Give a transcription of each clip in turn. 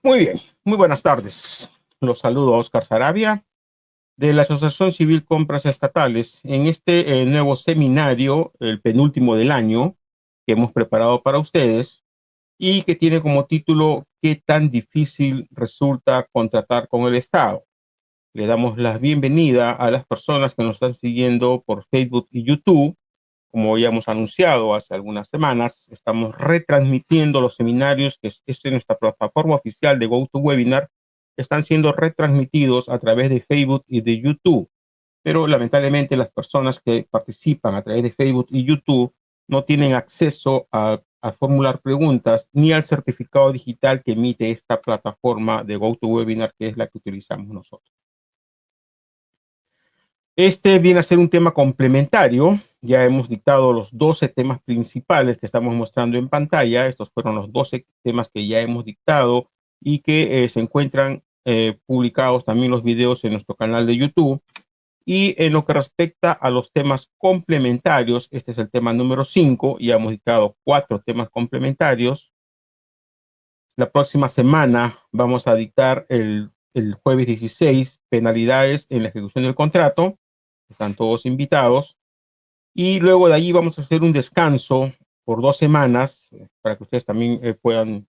Muy bien, muy buenas tardes. Los saludo a Oscar Sarabia de la Asociación Civil Compras Estatales en este nuevo seminario, el penúltimo del año, que hemos preparado para ustedes y que tiene como título ¿Qué tan difícil resulta contratar con el Estado? Le damos la bienvenida a las personas que nos están siguiendo por Facebook y YouTube. Como ya hemos anunciado hace algunas semanas, estamos retransmitiendo los seminarios que es en nuestra plataforma oficial de GoToWebinar. Están siendo retransmitidos a través de Facebook y de YouTube. Pero lamentablemente las personas que participan a través de Facebook y YouTube no tienen acceso a formular preguntas ni al certificado digital que emite esta plataforma de GoToWebinar, que es la que utilizamos nosotros. Este viene a ser un tema complementario. Ya hemos dictado los 12 temas principales que estamos mostrando en pantalla. Estos fueron los 12 temas que ya hemos dictado y que se encuentran publicados también los videos en nuestro canal de YouTube. Y en lo que respecta a los temas complementarios, este es el tema número 5. Ya hemos dictado 4 temas complementarios. La próxima semana vamos a dictar el jueves 16 penalidades en la ejecución del contrato. Están todos invitados. Y luego de allí vamos a hacer un descanso por 2 semanas para que ustedes también puedan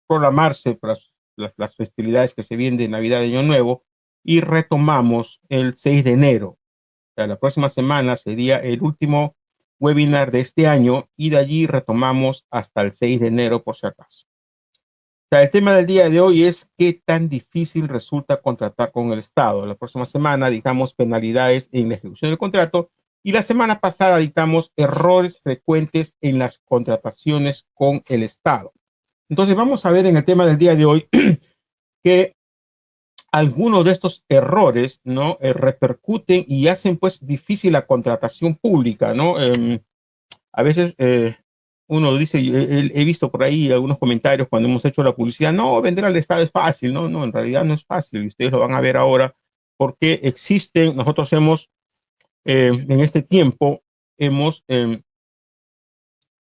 programarse para las festividades que se vienen de Navidad y Año Nuevo. Y retomamos el 6 de enero. O sea, la próxima semana sería el último webinar de este año y de allí retomamos hasta el 6 de enero por si acaso. O sea, el tema del día de hoy es qué tan difícil resulta contratar con el Estado. La próxima semana dictamos penalidades en la ejecución del contrato y la semana pasada dictamos errores frecuentes en las contrataciones con el Estado. Entonces vamos a ver en el tema del día de hoy que algunos de estos errores, ¿no? Repercuten y hacen pues difícil la contratación pública, ¿no? A veces uno dice, he visto por ahí algunos comentarios cuando hemos hecho la publicidad, no, vender al Estado es fácil, no, no, en realidad no es fácil, y ustedes lo van a ver ahora, porque existen, nosotros hemos, en este tiempo, hemos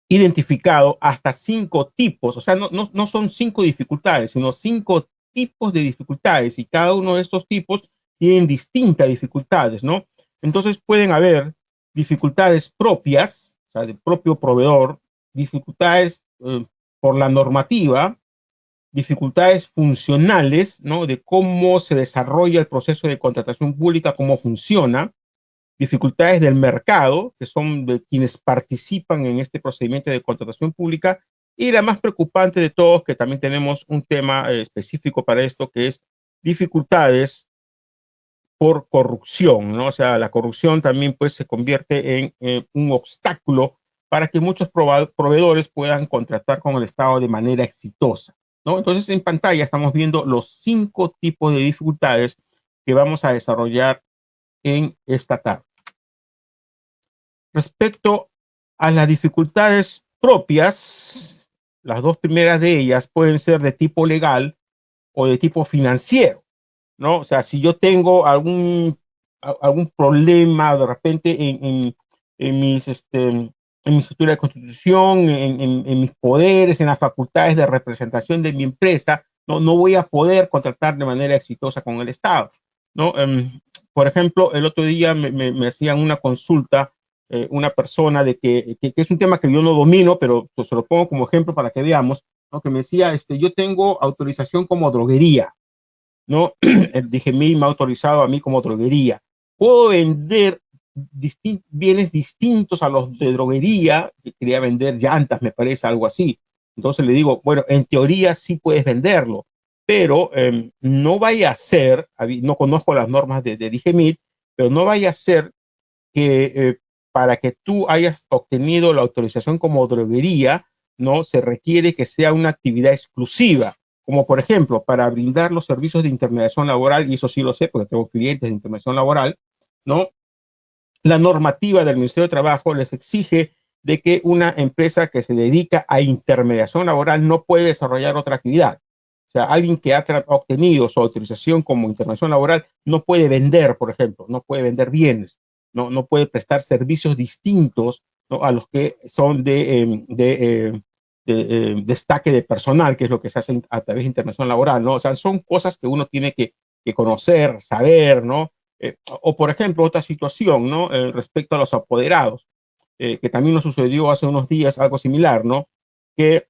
identificado hasta 5 tipos, o sea, no son 5 dificultades, sino 5 tipos de dificultades, y cada uno de estos tipos tienen distintas dificultades, ¿no? Entonces pueden haber dificultades propias, o sea, del propio proveedor, dificultades por la normativa, dificultades funcionales, ¿no? De cómo se desarrolla el proceso de contratación pública, cómo funciona, dificultades del mercado, que son de quienes participan en este procedimiento de contratación pública, y la más preocupante de todos, que también tenemos un tema específico para esto, que es dificultades por corrupción, ¿no? O sea, la corrupción también pues se convierte en un obstáculo para que muchos proveedores puedan contratar con el Estado de manera exitosa, ¿no? Entonces en pantalla estamos viendo los 5 tipos de dificultades que vamos a desarrollar en esta tarde. Respecto a las dificultades propias, las 2 primeras de ellas pueden ser de tipo legal o de tipo financiero, ¿no? O sea, si yo tengo algún problema de repente en mi estructura de constitución, en mis poderes, en las facultades de representación de mi empresa, no voy a poder contratar de manera exitosa con el Estado, ¿no? Por ejemplo, el otro día me hacían una consulta una persona de que es un tema que yo no domino, pero pues, se lo pongo como ejemplo para que veamos, ¿no? Que me decía, yo tengo autorización como droguería, ¿no? El DGMI me ha autorizado a mí como droguería. Puedo vender bienes distintos a los de droguería, que quería vender llantas, me parece, algo así. Entonces le digo, bueno, en teoría sí puedes venderlo, pero no vaya a ser, no conozco las normas de DGMIT, pero no vaya a ser que para que tú hayas obtenido la autorización como droguería, ¿no? Se requiere que sea una actividad exclusiva, como por ejemplo, para brindar los servicios de intermediación laboral, y eso sí lo sé porque tengo clientes de intermediación laboral, ¿no? La normativa del Ministerio de Trabajo les exige de que una empresa que se dedica a intermediación laboral no puede desarrollar otra actividad. O sea, alguien que ha obtenido su autorización como intermediación laboral no puede vender, por ejemplo, no puede vender bienes, no puede prestar servicios distintos, ¿no? A los que son de destaque de personal, que es lo que se hace a través de internación laboral, ¿no? O sea, son cosas que uno tiene que conocer, saber, ¿no? O, por ejemplo, otra situación, ¿no? Respecto a los apoderados, que también nos sucedió hace unos días algo similar, ¿no? Que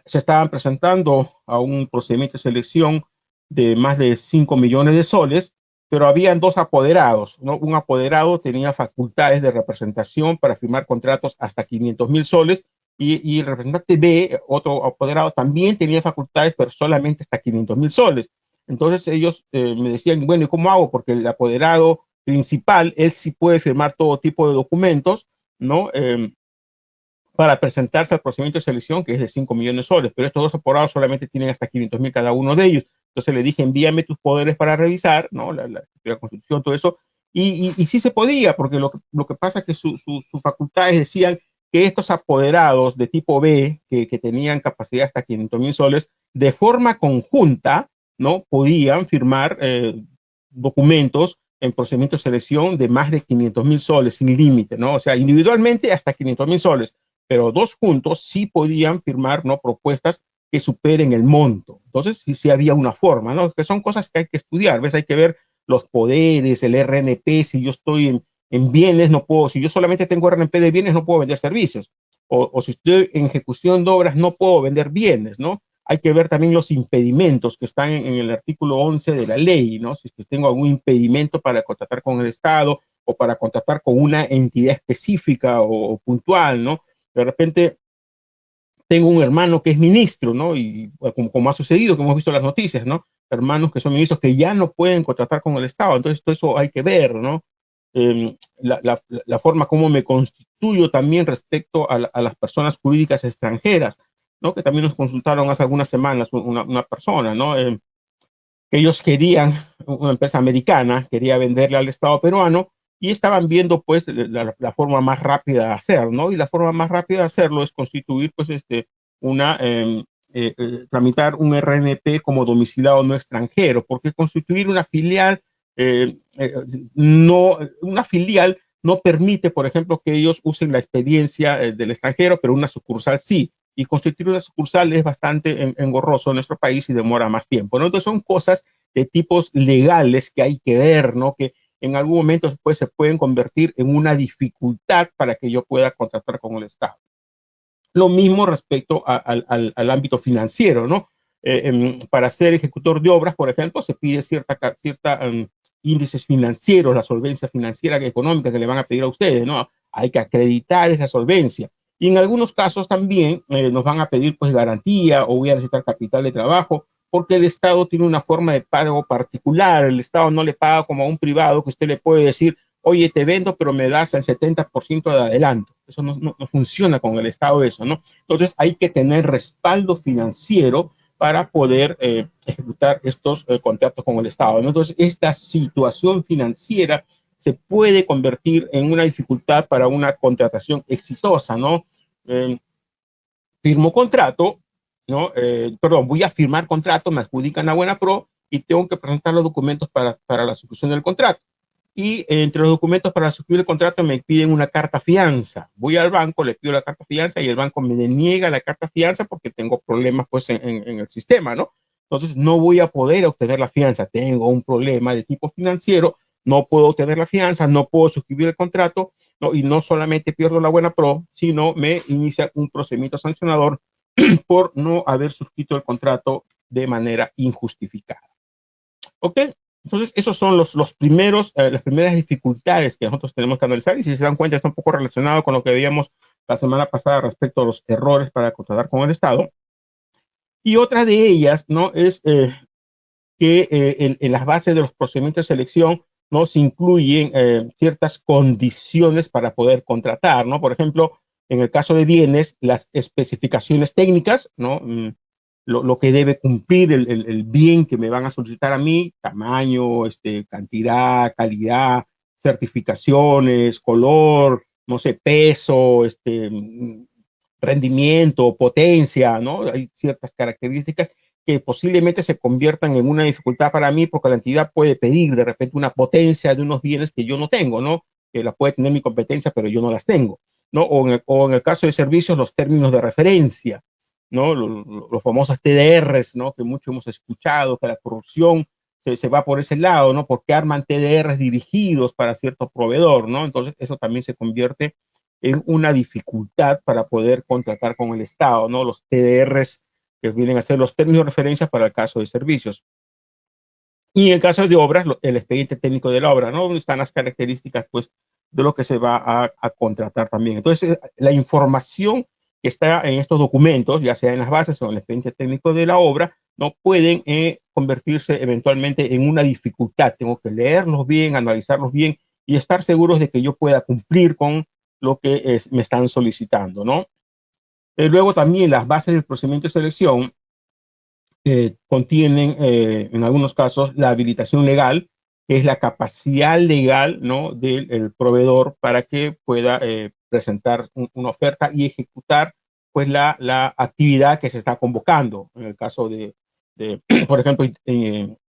se estaban presentando a un procedimiento de selección de más de 5 millones de soles, pero habían dos apoderados, ¿no? Un apoderado tenía facultades de representación para firmar contratos hasta 500.000 soles y el representante B, otro apoderado, también tenía facultades, pero solamente hasta 500.000 soles. Entonces ellos me decían, bueno, ¿y cómo hago? Porque el apoderado principal, él sí puede firmar todo tipo de documentos, ¿no? Para presentarse al procedimiento de selección, que es de 5 millones de soles, pero estos dos apoderados solamente tienen hasta 500.000 cada uno de ellos. Entonces le dije, envíame tus poderes para revisar, ¿no? La constitución, todo eso. Y sí se podía, porque lo que pasa es que sus facultades decían que estos apoderados de tipo B, que tenían capacidad hasta 500.000 soles, de forma conjunta, ¿no? Podían firmar documentos en procedimiento de selección de más de 500.000 soles, sin límite, ¿no? O sea, individualmente hasta 500.000 soles, pero dos juntos sí podían firmar, ¿no? Propuestas que superen el monto. Entonces, sí había una forma, ¿no? Que son cosas que hay que estudiar, ¿ves? Hay que ver los poderes, el RNP, si yo estoy en bienes, no puedo, si yo solamente tengo RNP de bienes, no puedo vender servicios. O si estoy en ejecución de obras, no puedo vender bienes, ¿no? Hay que ver también los impedimentos que están en el artículo 11 de la ley, ¿no? Si es que tengo algún impedimento para contratar con el Estado o para contratar con una entidad específica o puntual, ¿no? De repente tengo un hermano que es ministro, ¿no? Y como ha sucedido, que hemos visto en las noticias, ¿no? Hermanos que son ministros que ya no pueden contratar con el Estado. Entonces, todo eso hay que ver, ¿no? La forma como me constituyo también respecto a las personas jurídicas extranjeras, ¿no? Que también nos consultaron hace algunas semanas una persona, ¿no? Ellos querían, una empresa americana, quería venderle al Estado peruano y estaban viendo pues la forma más rápida de hacer, ¿no? Y la forma más rápida de hacerlo es constituir pues tramitar un RNP como domiciliado no extranjero, porque constituir una filial una filial no permite, por ejemplo, que ellos usen la experiencia del extranjero, pero una sucursal sí. Y constituir una sucursal es bastante engorroso en nuestro país y demora más tiempo, ¿no? Entonces son cosas de tipos legales que hay que ver, ¿no? Que en algún momento pues, se pueden convertir en una dificultad para que yo pueda contratar con el Estado. Lo mismo respecto al ámbito financiero, ¿no? Para ser ejecutor de obras, por ejemplo, se pide cierta índices financieros, la solvencia financiera y económica que le van a pedir a ustedes, ¿no? Hay que acreditar esa solvencia. Y en algunos casos también nos van a pedir pues garantía o voy a necesitar capital de trabajo, porque el Estado tiene una forma de pago particular. El Estado no le paga como a un privado que usted le puede decir, oye, te vendo, pero me das el 70% de adelanto. Eso no funciona con el Estado, eso, ¿no? Entonces hay que tener respaldo financiero para poder ejecutar estos contratos con el Estado, ¿no? Entonces, esta situación financiera se puede convertir en una dificultad para una contratación exitosa, ¿no? Firmo contrato, ¿no? Perdón, voy a firmar contrato, me adjudican a Buena Pro y tengo que presentar los documentos para la ejecución del contrato. Y entre los documentos para suscribir el contrato me piden una carta fianza. Voy al banco, le pido la carta fianza y el banco me deniega la carta fianza porque tengo problemas pues en el sistema, ¿no? Entonces no voy a poder obtener la fianza. Tengo un problema de tipo financiero, no puedo obtener la fianza, no puedo suscribir el contrato, ¿no? Y no solamente pierdo la Buena Pro, sino me inicia un procedimiento sancionador por no haber suscrito el contrato de manera injustificada. ¿Ok? Entonces, esos son las primeras dificultades que nosotros tenemos que analizar y si se dan cuenta está un poco relacionado con lo que veíamos la semana pasada respecto a los errores para contratar con el Estado. Y otra de ellas, ¿no? Es que en las bases de los procedimientos de selección, ¿no? Se incluyen ciertas condiciones para poder contratar, ¿no? Por ejemplo, en el caso de bienes, las especificaciones técnicas, ¿no? Lo que debe cumplir el bien que me van a solicitar a mí, tamaño, cantidad, calidad, certificaciones, color, no sé, peso, rendimiento, potencia, ¿no? Hay ciertas características que posiblemente se conviertan en una dificultad para mí porque la entidad puede pedir de repente una potencia de unos bienes que yo no tengo, ¿no? Que la puede tener mi competencia, pero yo no las tengo. ¿no? O en el caso de servicios, los términos de referencia, ¿no? Los famosos TDRs, ¿no? Que mucho hemos escuchado, que la corrupción se va por ese lado, ¿no? Porque arman TDRs dirigidos para cierto proveedor, ¿no? Entonces, eso también se convierte en una dificultad para poder contratar con el Estado, ¿no? Los TDRs que vienen a ser los términos de referencia para el caso de servicios. Y en el caso de obras, el expediente técnico de la obra, ¿no? Donde están las características, pues, de lo que se va a contratar también. Entonces, la información que está en estos documentos, ya sea en las bases o en el expediente técnico de la obra, no pueden convertirse eventualmente en una dificultad. Tengo que leerlos bien, analizarlos bien y estar seguros de que yo pueda cumplir con lo que me están solicitando, ¿no? Luego también las bases del procedimiento de selección contienen en algunos casos la habilitación legal, que es la capacidad legal, ¿no? del proveedor para que pueda presentar una oferta y ejecutar pues la actividad que se está convocando. En el caso por ejemplo,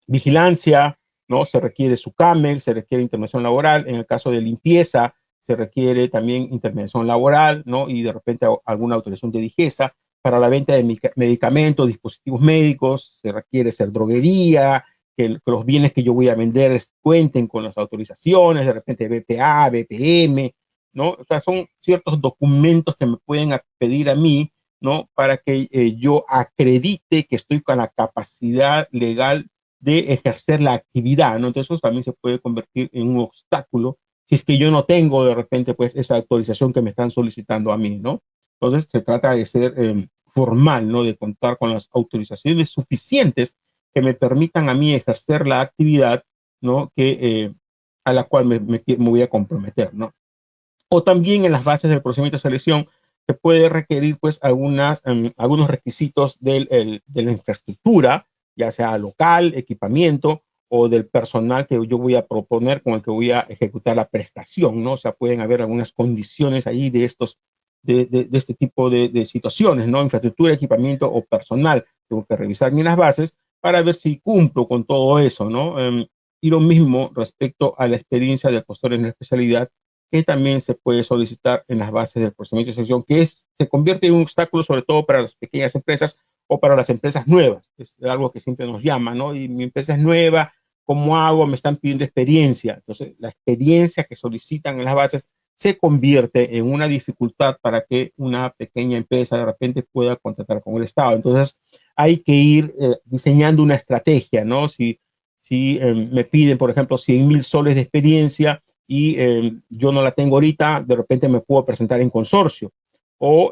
vigilancia, ¿no? Se requiere su CAMEL, se requiere intervención laboral. En el caso de limpieza, se requiere también intervención laboral, ¿no? Y de repente alguna autorización de DIGESA. Para la venta de medicamentos, dispositivos médicos, se requiere ser droguería, que los bienes que yo voy a vender cuenten con las autorizaciones, de repente BPA, BPM, ¿no? O sea, son ciertos documentos que me pueden pedir a mí, ¿no? Para que yo acredite que estoy con la capacidad legal de ejercer la actividad, ¿no? Entonces eso también se puede convertir en un obstáculo si es que yo no tengo de repente pues esa autorización que me están solicitando a mí, ¿no? Entonces se trata de ser formal, ¿no? De contar con las autorizaciones suficientes que me permitan a mí ejercer la actividad, ¿no? A la cual me voy a comprometer, ¿no? O también en las bases del procedimiento de selección se puede requerir pues algunos requisitos de la infraestructura, ya sea local, equipamiento o del personal que yo voy a proponer con el que voy a ejecutar la prestación, ¿no? O sea, pueden haber algunas condiciones ahí de este tipo de situaciones, ¿no? Infraestructura, equipamiento o personal. Tengo que revisar bien las bases para ver si cumplo con todo eso, ¿no? Y lo mismo respecto a la experiencia del postor en la especialidad, que también se puede solicitar en las bases del procedimiento de selección, se convierte en un obstáculo sobre todo para las pequeñas empresas o para las empresas nuevas. Es algo que siempre nos llama, ¿no? Y mi empresa es nueva, ¿cómo hago? Me están pidiendo experiencia. Entonces, la experiencia que solicitan en las bases se convierte en una dificultad para que una pequeña empresa de repente pueda contratar con el Estado. Entonces, hay que ir diseñando una estrategia, ¿no? Si me piden, por ejemplo, 100.000 soles de experiencia y yo no la tengo ahorita, de repente me puedo presentar en consorcio. O,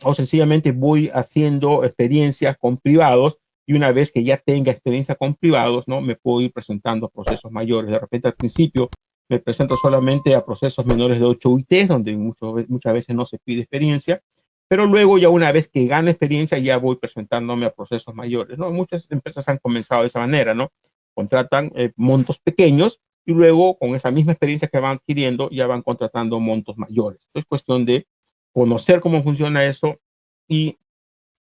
o sencillamente voy haciendo experiencias con privados y una vez que ya tenga experiencia con privados, ¿no? Me puedo ir presentando a procesos mayores. De repente al principio me presento solamente a procesos menores de 8 UITs, donde muchas veces no se pide experiencia, pero luego ya una vez que gano experiencia ya voy presentándome a procesos mayores, ¿no? Muchas empresas han comenzado de esa manera, ¿no? Contratan montos pequeños y luego con esa misma experiencia que van adquiriendo ya van contratando montos mayores. Es cuestión de conocer cómo funciona eso y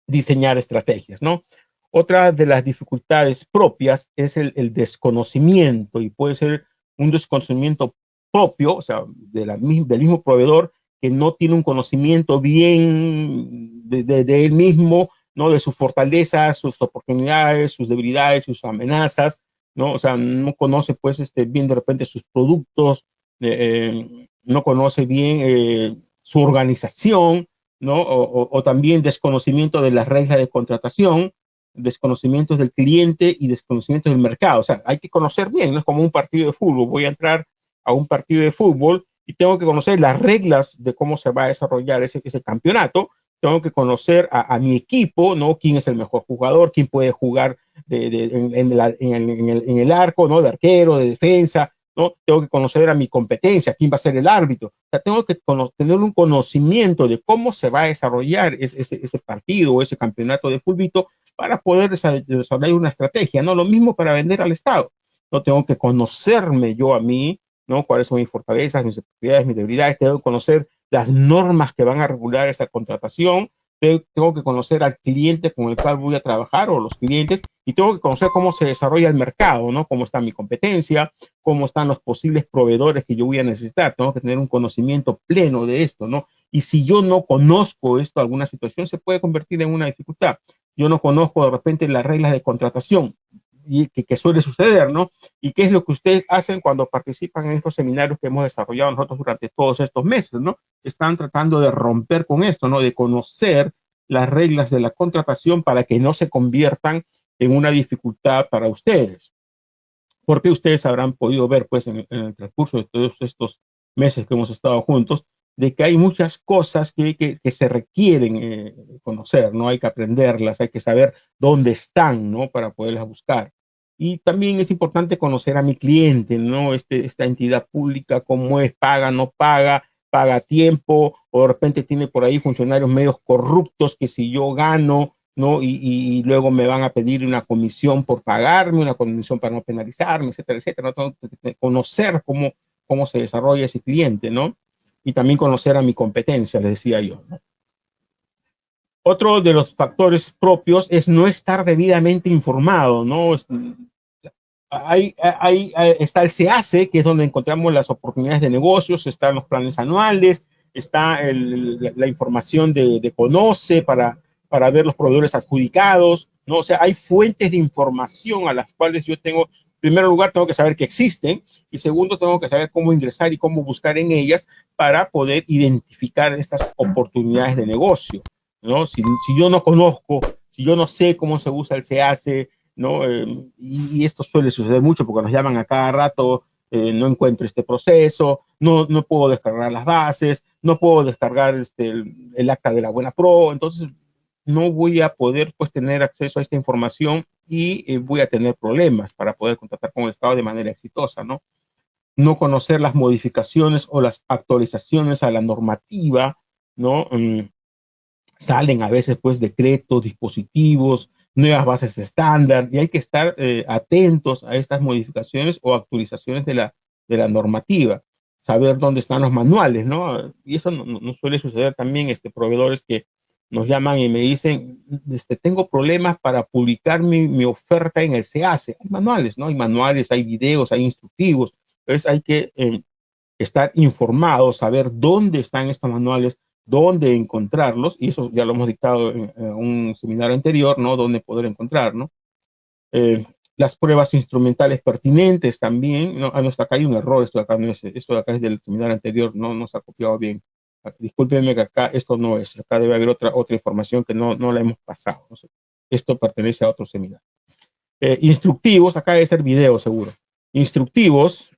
diseñar estrategias, ¿no? Otra de las dificultades propias es el desconocimiento y puede ser un desconocimiento propio, o sea, del mismo proveedor que no tiene un conocimiento bien de él mismo, ¿no? De sus fortalezas, sus oportunidades, sus debilidades, sus amenazas, ¿no? O sea, no conoce pues bien de repente sus productos, no conoce bien su organización, ¿no? O también desconocimiento de las reglas de contratación, desconocimientos del cliente y desconocimientos del mercado. O sea, hay que conocer bien, no es como un partido de fútbol. Voy a entrar a un partido de fútbol y tengo que conocer las reglas de cómo se va a desarrollar ese campeonato. Tengo que conocer a mi equipo, ¿no? Quién es el mejor jugador, quién puede jugar en el arco, ¿no? De arquero, de defensa, ¿no? Tengo que conocer a mi competencia, quién va a ser el árbitro. O sea, tengo que tener un conocimiento de cómo se va a desarrollar ese partido o ese campeonato de fútbol para poder desarrollar una estrategia, ¿no? Lo mismo para vender al Estado. No tengo que conocerme yo a mí, ¿no? Cuáles son mis fortalezas, mis oportunidades, mis debilidades. Tengo que conocer las normas que van a regular esa contratación. Tengo que conocer al cliente con el cual voy a trabajar o los clientes y tengo que conocer cómo se desarrolla el mercado, ¿no? Cómo está mi competencia, cómo están los posibles proveedores que yo voy a necesitar. Tengo que tener un conocimiento pleno de esto, ¿no? Y si yo no conozco esto, alguna situación se puede convertir en una dificultad. Yo no conozco de repente las reglas de contratación y que suele suceder, ¿no? ¿Y qué es lo que ustedes hacen cuando participan en estos seminarios que hemos desarrollado nosotros durante todos estos meses, ¿no? Están tratando de romper con esto, ¿no? De conocer las reglas de la contratación para que no se conviertan en una dificultad para ustedes. Porque ustedes habrán podido ver, pues, en el transcurso de todos estos meses que hemos estado juntos, de que hay muchas cosas que se requieren conocer, ¿no? Hay que aprenderlas, hay que saber dónde están, ¿no? Para poderlas buscar. Y también es importante conocer a mi cliente, ¿no? Esta entidad pública, cómo es, paga, no paga, paga a tiempo, o de repente tiene por ahí funcionarios medios corruptos que si yo gano, ¿no? Y luego me van a pedir una comisión por pagarme, una comisión para no penalizarme, etcétera, etcétera. ¿No? Tengo que conocer cómo se desarrolla ese cliente, ¿no? Y también conocer a mi competencia, les decía yo, ¿no? Otro de los factores propios es no estar debidamente informado, ¿no? Está el SEACE, que es donde encontramos las oportunidades de negocios, están los planes anuales, está la información de Conoce para ver los proveedores adjudicados, ¿no? O sea, hay fuentes de información a las cuales yo tengo, en primer lugar, tengo que saber que existen, y segundo, tengo que saber cómo ingresar y cómo buscar en ellas para poder identificar estas oportunidades de negocio, ¿no? Si yo no conozco, si yo no sé cómo se usa el SEACE, ¿no? Y esto suele suceder mucho porque nos llaman a cada rato, no encuentro este proceso, no puedo descargar las bases, no puedo descargar el acta de la buena pro, entonces no voy a poder pues tener acceso a esta información y voy a tener problemas para poder contactar con el Estado de manera exitosa, ¿no? No conocer las modificaciones o las actualizaciones a la normativa, ¿no? Salen a veces pues decretos, dispositivos, nuevas bases estándar, y hay que estar atentos a estas modificaciones o actualizaciones de la normativa, saber dónde están los manuales, ¿no? Y eso no suele suceder también, proveedores que nos llaman y me dicen, tengo problemas para publicar mi oferta en el SEACE. Hay manuales, ¿no? Hay manuales, hay videos, hay instructivos, entonces hay que estar informados, saber dónde están estos manuales, dónde encontrarlos, y eso ya lo hemos dictado en un seminario anterior, ¿no? Dónde poder encontrar, ¿no? Las pruebas instrumentales pertinentes también, ¿no? Ah, no, está acá hay un error, esto de acá no es, esto de acá es del seminario anterior, no se ha copiado bien. Discúlpenme que acá esto no es, acá debe haber otra información que no la hemos pasado, no sé. Esto pertenece a otro seminario. Instructivos, acá debe ser video seguro. Instructivos,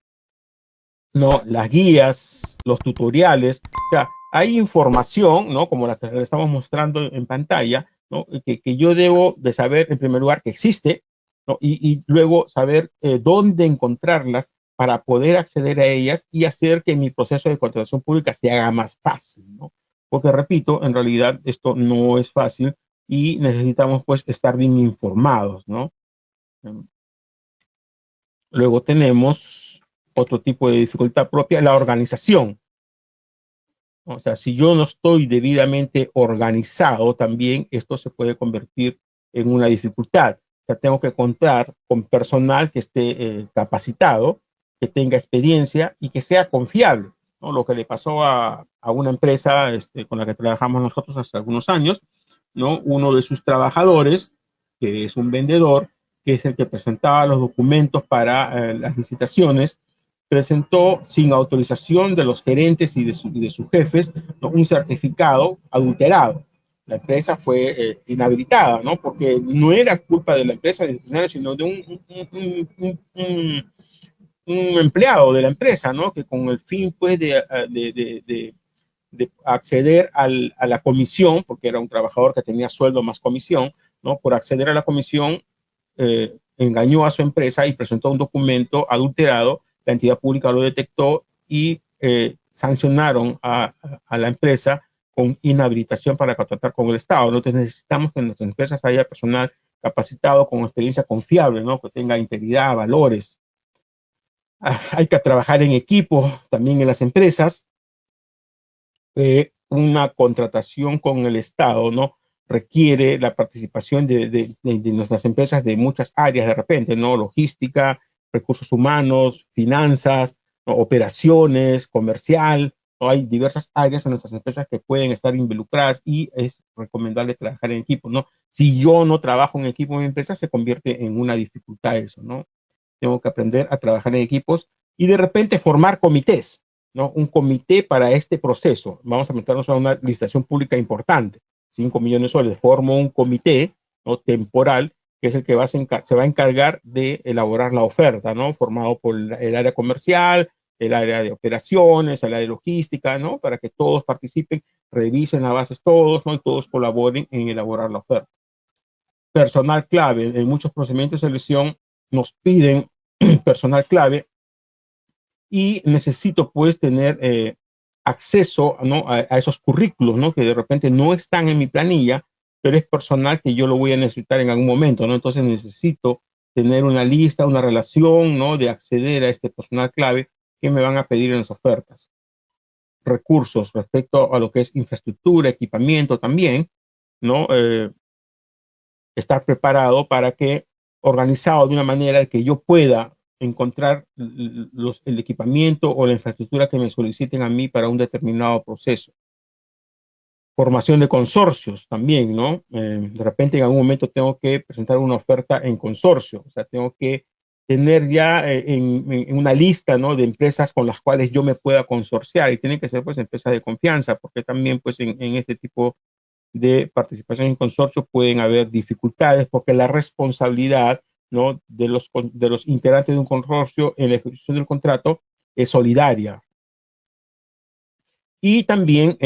¿no? Las guías, los tutoriales, o sea, hay información, ¿no? Como la que estamos mostrando en pantalla, ¿no? Que yo debo de saber, en primer lugar, que existe, ¿no? Y luego saber dónde encontrarlas para poder acceder a ellas y hacer que mi proceso de contratación pública se haga más fácil, ¿no? Porque, repito, en realidad esto no es fácil y necesitamos, pues, estar bien informados, ¿no? Luego tenemos otro tipo de dificultad propia, la organización. O sea, si yo no estoy debidamente organizado, también esto se puede convertir en una dificultad. O sea, tengo que contar con personal que esté capacitado, que tenga experiencia y que sea confiable, ¿no? Lo que le pasó a una empresa con la que trabajamos nosotros hace algunos años, ¿no? Uno de sus trabajadores, que es un vendedor, que es el que presentaba los documentos para las licitaciones, presentó sin autorización de los gerentes y de sus jefes, ¿no? Un certificado adulterado. La empresa fue inhabilitada, ¿no? Porque no era culpa de la empresa, sino de un empleado de la empresa, ¿no? Que con el fin, pues, de acceder a la comisión, porque era un trabajador que tenía sueldo más comisión, ¿no? Por acceder a la comisión, engañó a su empresa y presentó un documento adulterado. La entidad pública lo detectó y sancionaron a la empresa con inhabilitación para contratar con el Estado. Entonces necesitamos que en nuestras empresas haya personal capacitado con experiencia confiable, ¿no? Que tenga integridad, valores. Hay que trabajar en equipo también en las empresas. Una contratación con el Estado, ¿no? requiere la participación de nuestras empresas de muchas áreas de repente, ¿no? Logística, recursos humanos, finanzas, ¿no? Operaciones, comercial, ¿no? Hay diversas áreas en nuestras empresas que pueden estar involucradas y es recomendable trabajar en equipo, ¿no? Si yo no trabajo en equipo en mi empresa, se convierte en una dificultad eso, ¿no? Tengo que aprender a trabajar en equipos y de repente formar comités, ¿no? Un comité para este proceso. Vamos a meternos a una licitación pública importante, 5 millones de soles. Formo un comité, ¿no? Temporal, que es el que se va a encargar de elaborar la oferta, ¿no? Formado por el área comercial, el área de operaciones, el área de logística, ¿no? Para que todos participen, revisen las bases todos, ¿no? Y todos colaboren en elaborar la oferta. Personal clave. En muchos procedimientos de selección nos piden personal clave y necesito pues tener acceso, ¿no? A esos currículos, ¿no? Que de repente no están en mi planilla, pero es personal que yo lo voy a necesitar en algún momento, ¿no? Entonces necesito tener una lista, una relación, ¿no? De acceder a este personal clave que me van a pedir en las ofertas. Recursos respecto a lo que es infraestructura, equipamiento también, ¿no? Estar preparado para que, organizado de una manera que yo pueda encontrar el equipamiento o la infraestructura que me soliciten a mí para un determinado proceso. Formación de consorcios también, ¿no? De repente en algún momento tengo que presentar una oferta en consorcio, o sea, tengo que tener ya en una lista, ¿no? De empresas con las cuales yo me pueda consorciar y tienen que ser pues empresas de confianza, porque también pues en este tipo de participación en consorcio pueden haber dificultades porque la responsabilidad, ¿no? de los integrantes de un consorcio en la ejecución del contrato es solidaria. Y también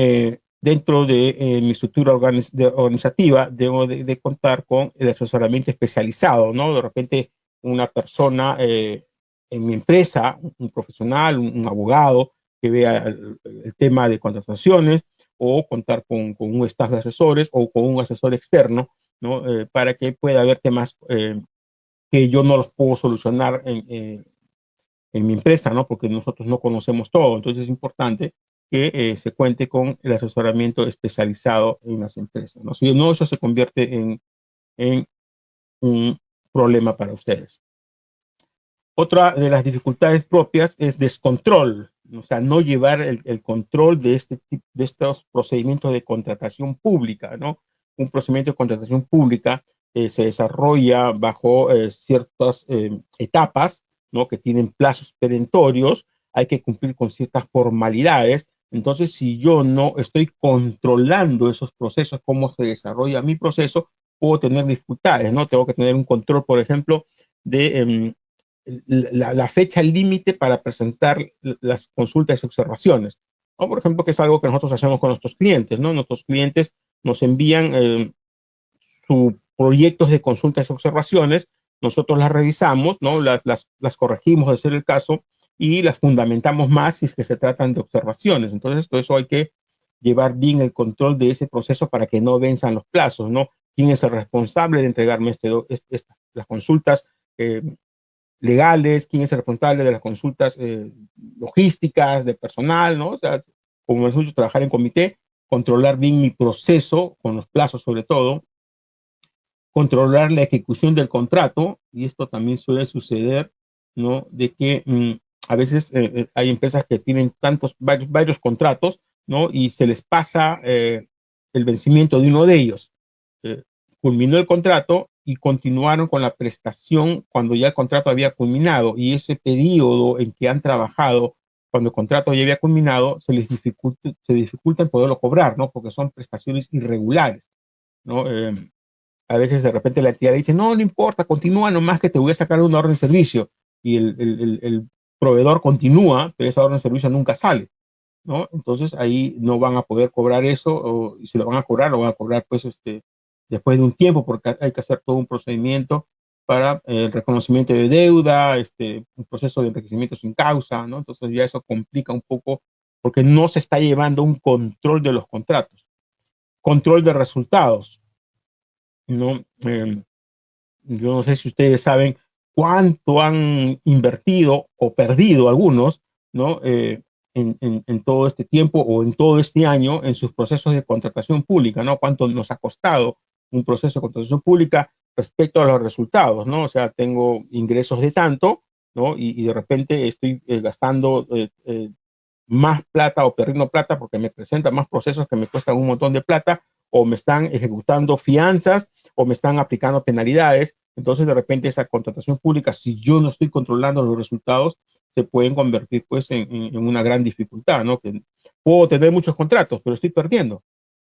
dentro de mi estructura organizativa debo de contar con el asesoramiento especializado, ¿no? De repente una persona en mi empresa, un profesional, un abogado que vea el tema de contrataciones, o contar con un staff de asesores o con un asesor externo, ¿no? Para que pueda haber temas que yo no los puedo solucionar en mi empresa, ¿no? Porque nosotros no conocemos todo. Entonces es importante que se cuente con el asesoramiento especializado en las empresas, ¿no? Si no, eso se convierte en un problema para ustedes. Otra de las dificultades propias es descontrol, o sea, no llevar el control de estos procedimientos de contratación pública, ¿no? Un procedimiento de contratación pública se desarrolla bajo ciertas etapas, ¿no? Que tienen plazos perentorios, hay que cumplir con ciertas formalidades. Entonces, si yo no estoy controlando esos procesos, cómo se desarrolla mi proceso, puedo tener dificultades, ¿no? Tengo que tener un control, por ejemplo, de la fecha límite para presentar las consultas y observaciones, ¿no? Por ejemplo, que es algo que nosotros hacemos con nuestros clientes, ¿no? Nuestros clientes nos envían sus proyectos de consultas y observaciones, nosotros las revisamos, ¿no? Las corregimos de ser el caso y las fundamentamos más si es que se tratan de observaciones. Entonces, todo eso hay que llevar bien el control de ese proceso para que no venzan los plazos, ¿no? ¿Quién es el responsable de entregarme las consultas legales? ¿Quién es el responsable de las consultas logísticas, de personal, ¿no? O sea, como nosotros trabajar en comité, controlar bien mi proceso, con los plazos sobre todo, controlar la ejecución del contrato, y esto también suele suceder, ¿no? De que a veces hay empresas que tienen varios contratos, ¿no? Y se les pasa el vencimiento de uno de ellos. Eh, Culminó el contrato y continuaron con la prestación cuando ya el contrato había culminado, y ese periodo en que han trabajado cuando el contrato ya había culminado se dificulta en poderlo cobrar, ¿no? Porque son prestaciones irregulares, ¿no? A veces de repente la entidad dice, no, no importa, continúa nomás que te voy a sacar una orden de servicio, y el proveedor continúa, pero esa orden de servicio nunca sale, ¿no? Entonces ahí no van a poder cobrar eso, o si lo van a cobrar, lo van a cobrar pues después de un tiempo, porque hay que hacer todo un procedimiento para el reconocimiento de deuda, un proceso de enriquecimiento sin causa, ¿no? Entonces ya eso complica un poco porque no se está llevando un control de los contratos. Control de resultados, ¿no? Yo no sé si ustedes saben cuánto han invertido o perdido algunos, ¿no? en todo este tiempo o en todo este año en sus procesos de contratación pública, ¿no? Cuánto nos ha costado un proceso de contratación pública respecto a los resultados, ¿no? O sea, tengo ingresos de tanto, ¿no? Y de repente estoy gastando más plata o perdiendo plata porque me presentan más procesos que me cuestan un montón de plata, o me están ejecutando fianzas, o me están aplicando penalidades. Entonces, de repente, esa contratación pública, si yo no estoy controlando los resultados, se pueden convertir pues en una gran dificultad, ¿no? Que puedo tener muchos contratos, pero estoy perdiendo,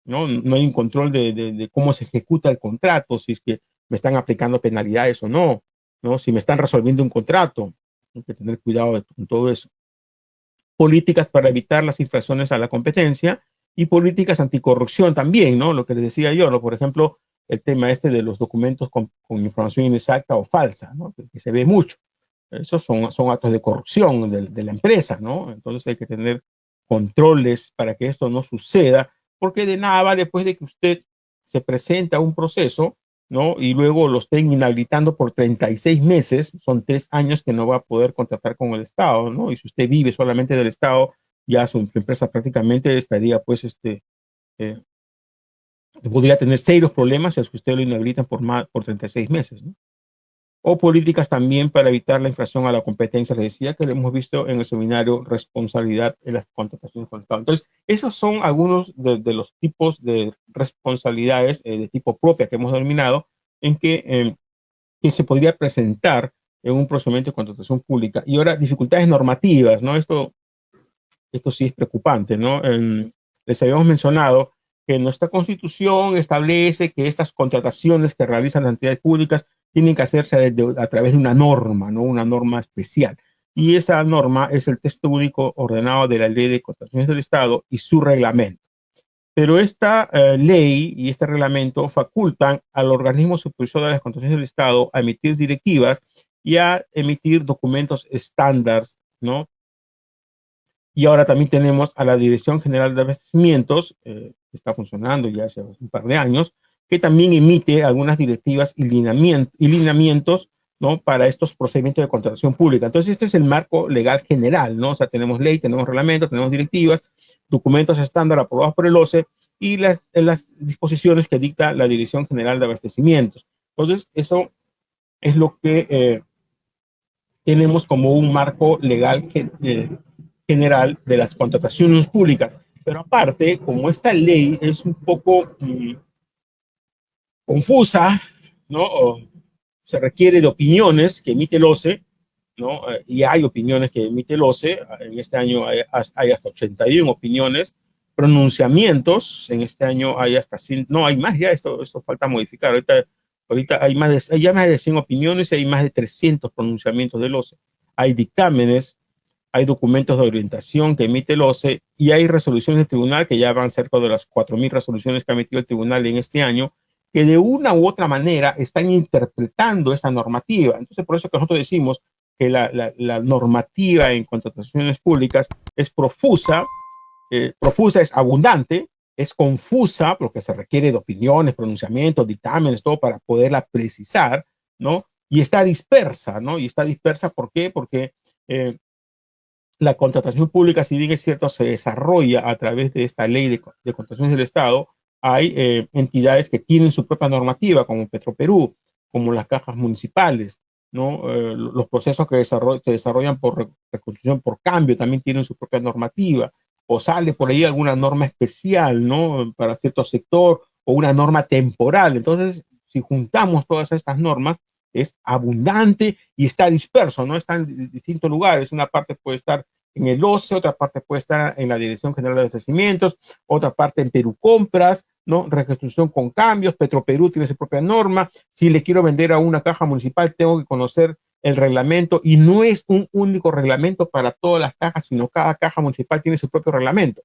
¿no? No hay un control de cómo se ejecuta el contrato, si es que me están aplicando penalidades o no, ¿no? Si me están resolviendo un contrato, hay que tener cuidado con todo eso. Políticas para evitar las infracciones a la competencia y políticas anticorrupción también, ¿no? Lo que les decía yo, ¿no? Por ejemplo, el tema este de los documentos con información inexacta o falsa, ¿no? Que se ve mucho. Esos son actos de corrupción de la empresa, ¿no? Entonces hay que tener controles para que esto no suceda, porque de nada vale después de que usted se presenta a un proceso, ¿no? Y luego lo estén inhabilitando por 36 meses, son 3 años que no va a poder contratar con el Estado, ¿no? Y si usted vive solamente del Estado, ya su empresa prácticamente estaría, pues, eh, podría tener serios problemas si es que usted lo inhabilitan por 36 meses, ¿no? O políticas también para evitar la infracción a la competencia. Les decía que lo hemos visto en el seminario Responsabilidad en las contrataciones con el Estado. Entonces, esos son algunos de los tipos de responsabilidades de tipo propia que hemos denominado en que se podría presentar en un procedimiento de contratación pública. Y ahora, dificultades normativas, ¿no? Esto sí es preocupante, ¿no? Les habíamos mencionado que nuestra Constitución establece que estas contrataciones que realizan las entidades públicas tienen que hacerse a través de una norma, ¿no? Una norma especial. Y esa norma es el texto único ordenado de la Ley de Contrataciones del Estado y su reglamento. Pero esta ley y este reglamento facultan al organismo supervisor de las contrataciones del Estado a emitir directivas y a emitir documentos estándar, ¿no? Y ahora también tenemos a la Dirección General de Abastecimientos, que está funcionando ya hace un par de años, que también emite algunas directivas y lineamientos, ¿no? Para estos procedimientos de contratación pública. Entonces, este es el marco legal general, ¿no? O sea, tenemos ley, tenemos reglamento, tenemos directivas, documentos estándar aprobados por el OCE y las disposiciones que dicta la Dirección General de Abastecimientos. Entonces, eso es lo que tenemos como un marco legal general de las contrataciones públicas. Pero aparte, como esta ley es un poco confusa, ¿no? O se requiere de opiniones que emite el OCE, ¿no? Y hay opiniones que emite el OCE, en este año hay hasta 81 opiniones, pronunciamientos, en este año hay hasta 100, no, hay más ya, esto falta modificar, ahorita hay ya más de 100 opiniones y hay más de 300 pronunciamientos del OCE. Hay dictámenes, hay documentos de orientación que emite el OCE y hay resoluciones del tribunal que ya van cerca de las 4.000 resoluciones que ha emitido el tribunal en este año, que de una u otra manera están interpretando esa normativa. Entonces, por eso que nosotros decimos que la normativa en contrataciones públicas es profusa, profusa es abundante, es confusa porque se requiere de opiniones, pronunciamientos, dictámenes, todo para poderla precisar, ¿no? Y está dispersa, ¿no? Y está dispersa, ¿por qué? Porque la contratación pública, si bien es cierto, se desarrolla a través de esta ley de contrataciones del Estado, hay entidades que tienen su propia normativa, como Petroperú, como las cajas municipales, ¿no? Los procesos que se desarrollan por reconstrucción por cambio también tienen su propia normativa, o sale por ahí alguna norma especial, ¿no? Para cierto sector, o una norma temporal. Entonces, si juntamos todas estas normas, es abundante y está disperso, ¿no? Está en distintos lugares. Una parte puede estar en el OCE, otra parte puede estar en la Dirección General de Abastecimientos, otra parte en Perú Compras, ¿no? Reconstrucción con cambios, Petroperú tiene su propia norma. Si le quiero vender a una caja municipal, tengo que conocer el reglamento y no es un único reglamento para todas las cajas, sino cada caja municipal tiene su propio reglamento.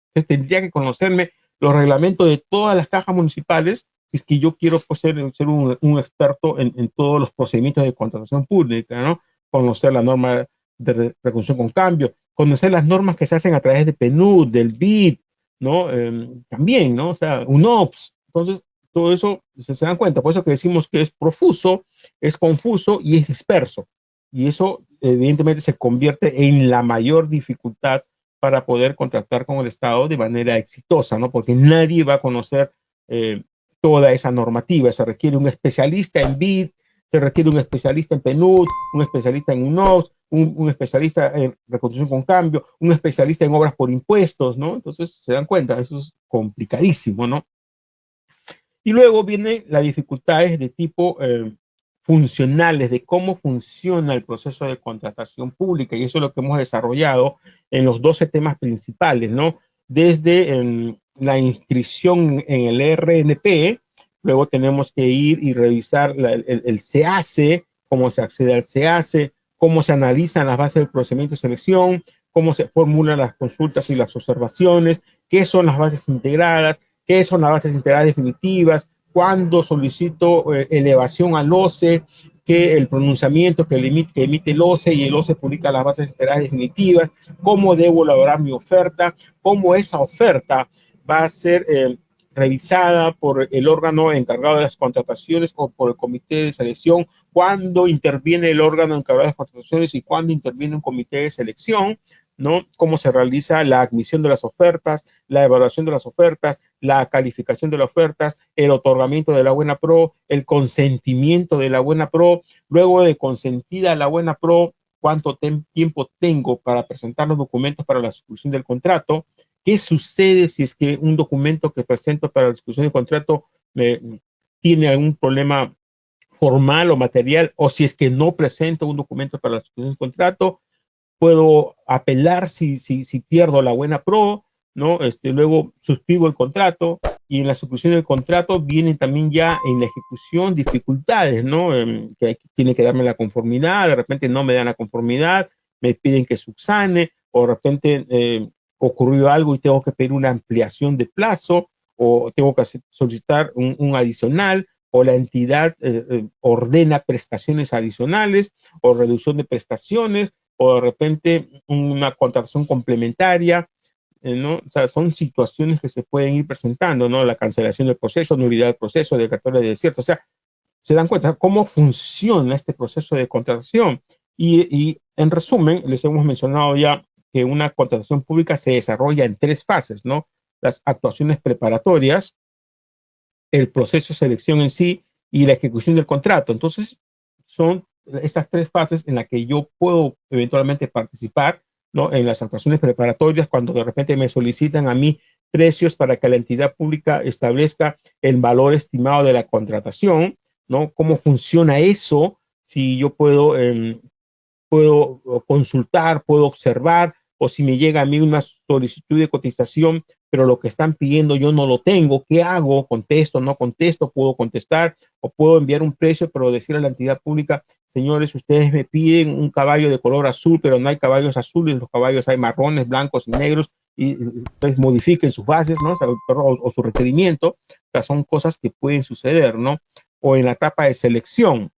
Entonces tendría que conocerme los reglamentos de todas las cajas municipales si es que yo quiero pues, ser un experto en todos los procedimientos de contratación pública, ¿no? Conocer la norma de reconstrucción con cambio, conocer las normas que se hacen a través de PNUD, del BID, ¿no? También, ¿no? O sea, UNOPS. Entonces, todo eso se dan cuenta. Por eso que decimos que es profuso, es confuso y es disperso. Y eso, evidentemente, se convierte en la mayor dificultad para poder contratar con el Estado de manera exitosa, ¿no? Porque nadie va a conocer toda esa normativa. Se requiere un especialista en BID, se requiere un especialista en PNUD, un especialista en UNOPS, un especialista en reconstrucción con cambio, un especialista en obras por impuestos, ¿no? Entonces, se dan cuenta, eso es complicadísimo, ¿no? Y luego vienen las dificultades de tipo funcionales, de cómo funciona el proceso de contratación pública, y eso es lo que hemos desarrollado en los 12 temas principales, ¿no? Desde la inscripción en el RNP, luego tenemos que ir y revisar el SEACE, cómo se accede al SEACE, cómo se analizan las bases del procedimiento de selección, cómo se formulan las consultas y las observaciones, qué son las bases integradas, qué son las bases integradas definitivas, cuándo solicito elevación al OCE, que el pronunciamiento que emite el OCE y el OCE publica las bases integradas definitivas, cómo debo elaborar mi oferta, cómo esa oferta va a ser revisada por el órgano encargado de las contrataciones o por el comité de selección, cuándo interviene el órgano encargado de las contrataciones y cuándo interviene un comité de selección, ¿no? Cómo se realiza la admisión de las ofertas, la evaluación de las ofertas, la calificación de las ofertas, el otorgamiento de la buena pro, el consentimiento de la buena pro, luego de consentida la buena pro, cuánto tiempo tengo para presentar los documentos para la ejecución del contrato, qué sucede si es que un documento que presento para la ejecución del contrato tiene algún problema formal o material, o si es que no presento un documento para la ejecución del contrato, puedo apelar si pierdo la buena pro, ¿no? Luego suscribo el contrato y en la ejecución del contrato vienen también ya en la ejecución dificultades, ¿no? Que tiene que darme la conformidad, de repente no me dan la conformidad, me piden que subsane, o de repente ocurrió algo y tengo que pedir una ampliación de plazo, o tengo que solicitar un adicional, o la entidad ordena prestaciones adicionales, o reducción de prestaciones, o de repente una contratación complementaria, ¿no? O sea, son situaciones que se pueden ir presentando, ¿no? La cancelación del proceso, nulidad del proceso, declaratoria de desierto, o sea, se dan cuenta cómo funciona este proceso de contratación. Y en resumen, les hemos mencionado ya que una contratación pública se desarrolla en 3 fases, ¿no? Las actuaciones preparatorias, el proceso de selección en sí y la ejecución del contrato. Entonces, son estas 3 fases en las que yo puedo eventualmente participar, ¿no? En las actuaciones preparatorias, cuando de repente me solicitan a mí precios para que la entidad pública establezca el valor estimado de la contratación, ¿no? ¿Cómo funciona eso? Si yo puedo consultar, puedo observar, o si me llega a mí una solicitud de cotización, pero lo que están pidiendo yo no lo tengo, ¿qué hago? ¿Contesto, no contesto? ¿Puedo contestar? ¿O puedo enviar un precio, pero decir a la entidad pública, señores, ustedes me piden un caballo de color azul, pero no hay caballos azules, los caballos hay marrones, blancos y negros, y ustedes modifiquen sus bases, ¿no? O su requerimiento? O sea, son cosas que pueden suceder, ¿no? O en la etapa de selección,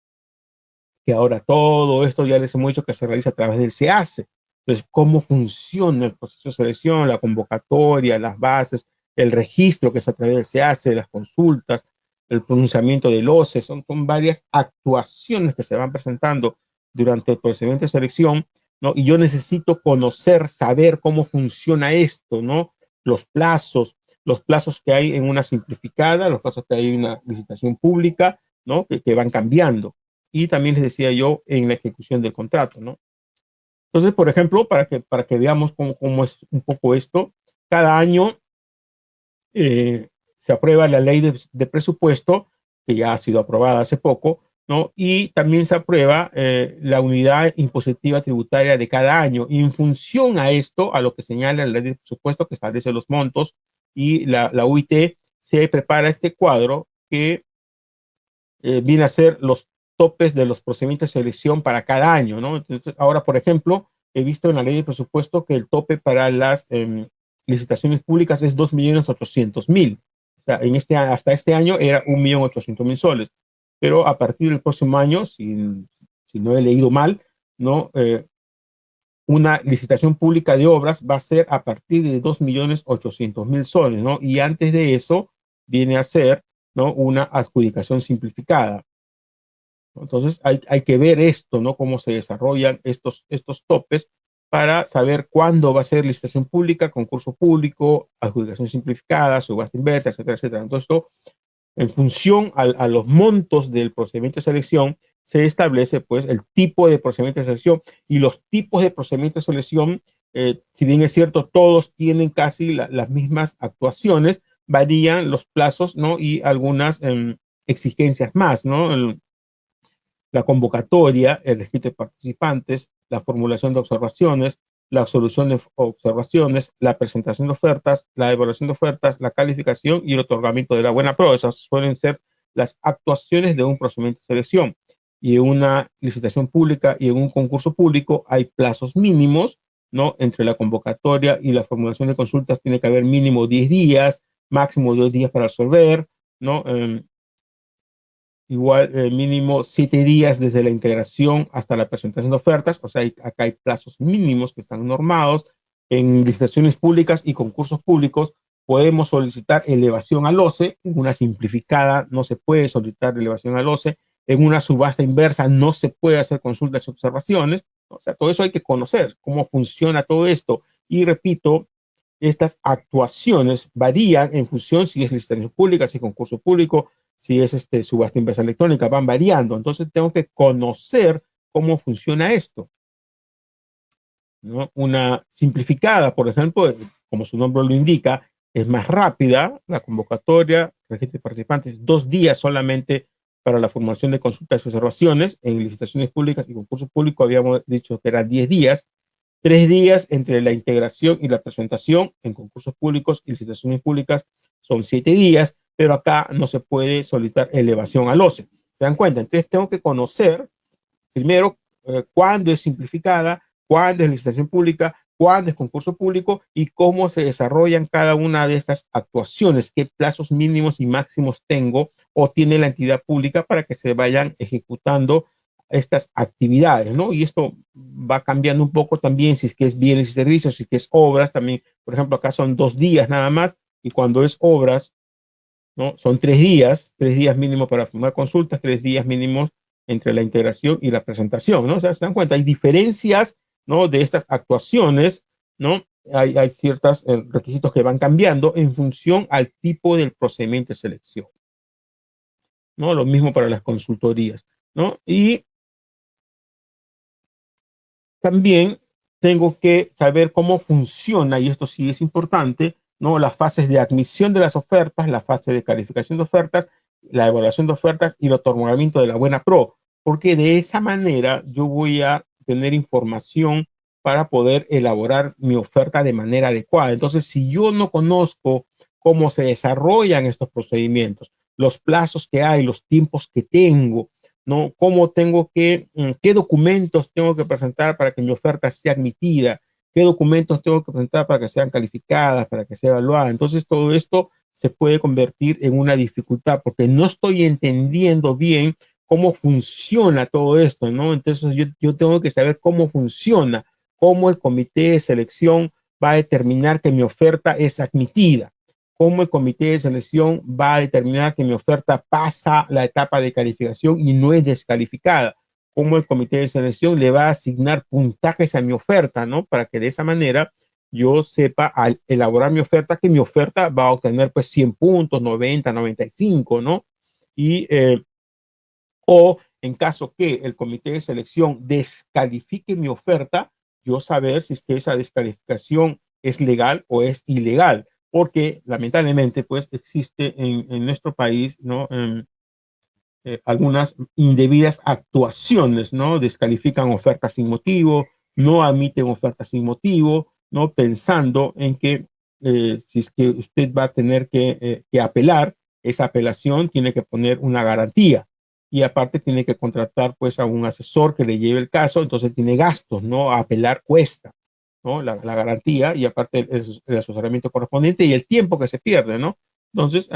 que ahora todo esto ya les hemos dicho que se realiza a través del SEACE. Entonces, ¿cómo funciona el proceso de selección, la convocatoria, las bases, el registro que es a través del SEACE, las consultas, el pronunciamiento del OCE? Son varias actuaciones que se van presentando durante el procedimiento de selección, ¿no? Y yo necesito conocer, saber cómo funciona esto, ¿no? Los plazos que hay en una simplificada, los plazos que hay en una licitación pública, ¿no? Que van cambiando. Y también les decía yo en la ejecución del contrato, ¿no? Entonces, por ejemplo, para que veamos cómo es un poco esto, cada año se aprueba la ley de presupuesto, que ya ha sido aprobada hace poco, ¿no? Y también se aprueba la unidad impositiva tributaria de cada año. Y en función a esto, a lo que señala la ley de presupuesto que establece los montos y la UIT, se prepara este cuadro que viene a ser los topes de los procedimientos de selección para cada año, ¿no? Entonces, ahora, por ejemplo, he visto en la ley de presupuesto que el tope para las licitaciones públicas es 2.800.000. O sea, hasta este año era 1.800.000 soles. Pero a partir del próximo año, si no he leído mal, ¿no? Una licitación pública de obras va a ser a partir de 2.800.000 soles, ¿no? Y antes de eso viene a ser, ¿no? Una adjudicación simplificada. Entonces hay que ver esto, ¿no? Cómo se desarrollan estos topes para saber cuándo va a ser licitación pública, concurso público, adjudicación simplificada, subasta inversa, etcétera, etcétera. Entonces, esto, en función a los montos del procedimiento de selección, se establece pues el tipo de procedimiento de selección, y los tipos de procedimiento de selección, si bien es cierto, todos tienen casi las mismas actuaciones, varían los plazos, ¿no? Y algunas exigencias más, ¿no? La convocatoria, el registro de participantes, la formulación de observaciones, la solución de observaciones, la presentación de ofertas, la evaluación de ofertas, la calificación y el otorgamiento de la buena prueba. Esas suelen ser las actuaciones de un procedimiento de selección. Y en una licitación pública y en un concurso público hay plazos mínimos, ¿no? Entre la convocatoria y la formulación de consultas tiene que haber mínimo 10 días, máximo 2 días para resolver, ¿no? Igual mínimo 7 días desde la integración hasta la presentación de ofertas. O sea, acá hay plazos mínimos que están normados. En licitaciones públicas y concursos públicos podemos solicitar elevación al OCE. En una simplificada no se puede solicitar elevación al OCE. En una subasta inversa no se puede hacer consultas y observaciones. O sea, todo eso hay que conocer, cómo funciona todo esto. Y repito, estas actuaciones varían en función si es licitación pública, si es concurso público, si es subasta inversa electrónica, van variando. Entonces tengo que conocer cómo funciona esto, ¿no? Una simplificada, por ejemplo, como su nombre lo indica, es más rápida. La convocatoria, registro de participantes, 2 días solamente para la formulación de consultas y observaciones. En licitaciones públicas y concursos públicos habíamos dicho que eran 10 días. 3 días entre la integración y la presentación. En concursos públicos y licitaciones públicas son 7 días, pero acá no se puede solicitar elevación al OCE. ¿Se dan cuenta? Entonces tengo que conocer primero cuándo es simplificada, cuándo es licitación pública, cuándo es concurso público y cómo se desarrollan cada una de estas actuaciones, qué plazos mínimos y máximos tengo o tiene la entidad pública para que se vayan ejecutando estas actividades, ¿no? Y esto va cambiando un poco también si es que es bienes y servicios, si es que es obras también. Por ejemplo, acá son 2 días nada más, y cuando es obras, ¿no? Son 3 días mínimo para formar consultas, 3 días mínimos entre la integración y la presentación, ¿no? O sea, se dan cuenta, hay diferencias, ¿no? De estas actuaciones, ¿no? Hay ciertos requisitos que van cambiando en función al tipo del procedimiento de selección, ¿no? Lo mismo para las consultorías, ¿no? Y también tengo que saber cómo funciona, y esto sí es importante, ¿no? Las fases de admisión de las ofertas, la fase de calificación de ofertas, la evaluación de ofertas y el otorgamiento de la buena pro, porque de esa manera yo voy a tener información para poder elaborar mi oferta de manera adecuada. Entonces, si yo no conozco cómo se desarrollan estos procedimientos, los plazos que hay, los tiempos que tengo, ¿no? ¿Cómo tengo que, qué documentos tengo que presentar para que mi oferta sea admitida? ¿Qué documentos tengo que presentar para que sean calificadas, para que sea evaluada? Entonces, todo esto se puede convertir en una dificultad porque no estoy entendiendo bien cómo funciona todo esto, ¿no? Entonces, yo tengo que saber cómo funciona, cómo el comité de selección va a determinar que mi oferta es admitida, cómo el comité de selección va a determinar que mi oferta pasa la etapa de calificación y no es descalificada, cómo el comité de selección le va a asignar puntajes a mi oferta, ¿no? Para que de esa manera yo sepa al elaborar mi oferta que mi oferta va a obtener pues 100 puntos, 90, 95, ¿no? Y, o en caso que el comité de selección descalifique mi oferta, yo saber si es que esa descalificación es legal o es ilegal, porque lamentablemente pues existe en nuestro país, ¿no? Algunas indebidas actuaciones, ¿no? Descalifican ofertas sin motivo, no admiten ofertas sin motivo, ¿no? Pensando en que si es que usted va a tener que apelar, esa apelación tiene que poner una garantía y aparte tiene que contratar pues a un asesor que le lleve el caso, entonces tiene gastos, ¿no? Apelar cuesta, ¿no? La garantía y aparte el asesoramiento correspondiente y el tiempo que se pierde, ¿no? Entonces,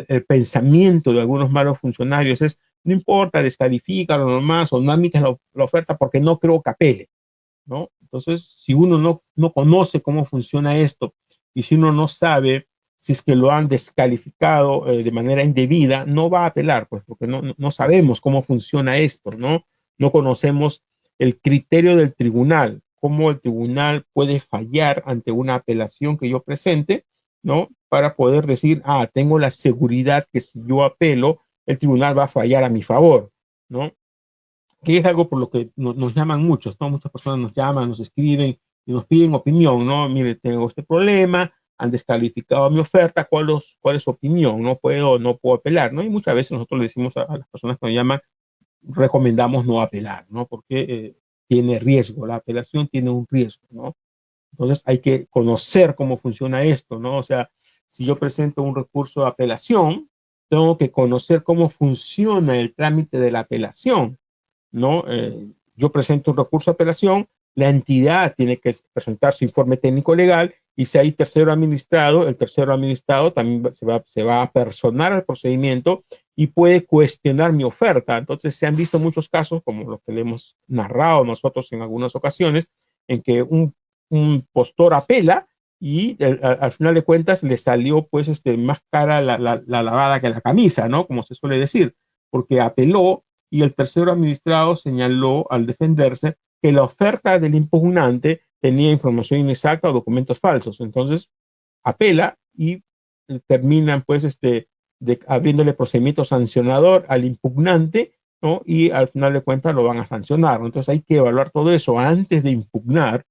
el pensamiento de algunos malos funcionarios es, no importa, descalifícalo nomás o no admites la oferta porque no creo que apele, ¿no? Entonces, si uno no conoce cómo funciona esto y si uno no sabe si es que lo han descalificado de manera indebida, no va a apelar, pues, porque no sabemos cómo funciona esto, ¿no? No conocemos el criterio del tribunal, cómo el tribunal puede fallar ante una apelación que yo presente, ¿no? Para poder decir, tengo la seguridad que si yo apelo, el tribunal va a fallar a mi favor, ¿no? Que es algo por lo que nos llaman muchos, ¿no? Muchas personas nos llaman, nos escriben y nos piden opinión, ¿no? Mire, tengo este problema, han descalificado mi oferta, ¿cuál es su opinión? No puedo apelar, ¿no? Y muchas veces nosotros le decimos a las personas que nos llaman, recomendamos no apelar, ¿no? Porque tiene riesgo, la apelación tiene un riesgo, ¿no? Entonces hay que conocer cómo funciona esto, ¿no? O sea, si yo presento un recurso de apelación, tengo que conocer cómo funciona el trámite de la apelación, ¿no? Yo presento un recurso de apelación, la entidad tiene que presentar su informe técnico legal y si hay tercero administrado, el tercero administrado también se va a personar al procedimiento y puede cuestionar mi oferta. Entonces se han visto muchos casos, como los que le hemos narrado nosotros en algunas ocasiones, en que un postor apela y al final de cuentas le salió pues más cara la lavada que la camisa, ¿no? Como se suele decir, porque apeló y el tercero administrado señaló al defenderse que la oferta del impugnante tenía información inexacta o documentos falsos. Entonces, apela y terminan pues abriéndole procedimiento sancionador al impugnante, ¿no? Y al final de cuentas lo van a sancionar, ¿no? Entonces hay que evaluar todo eso antes de impugnar.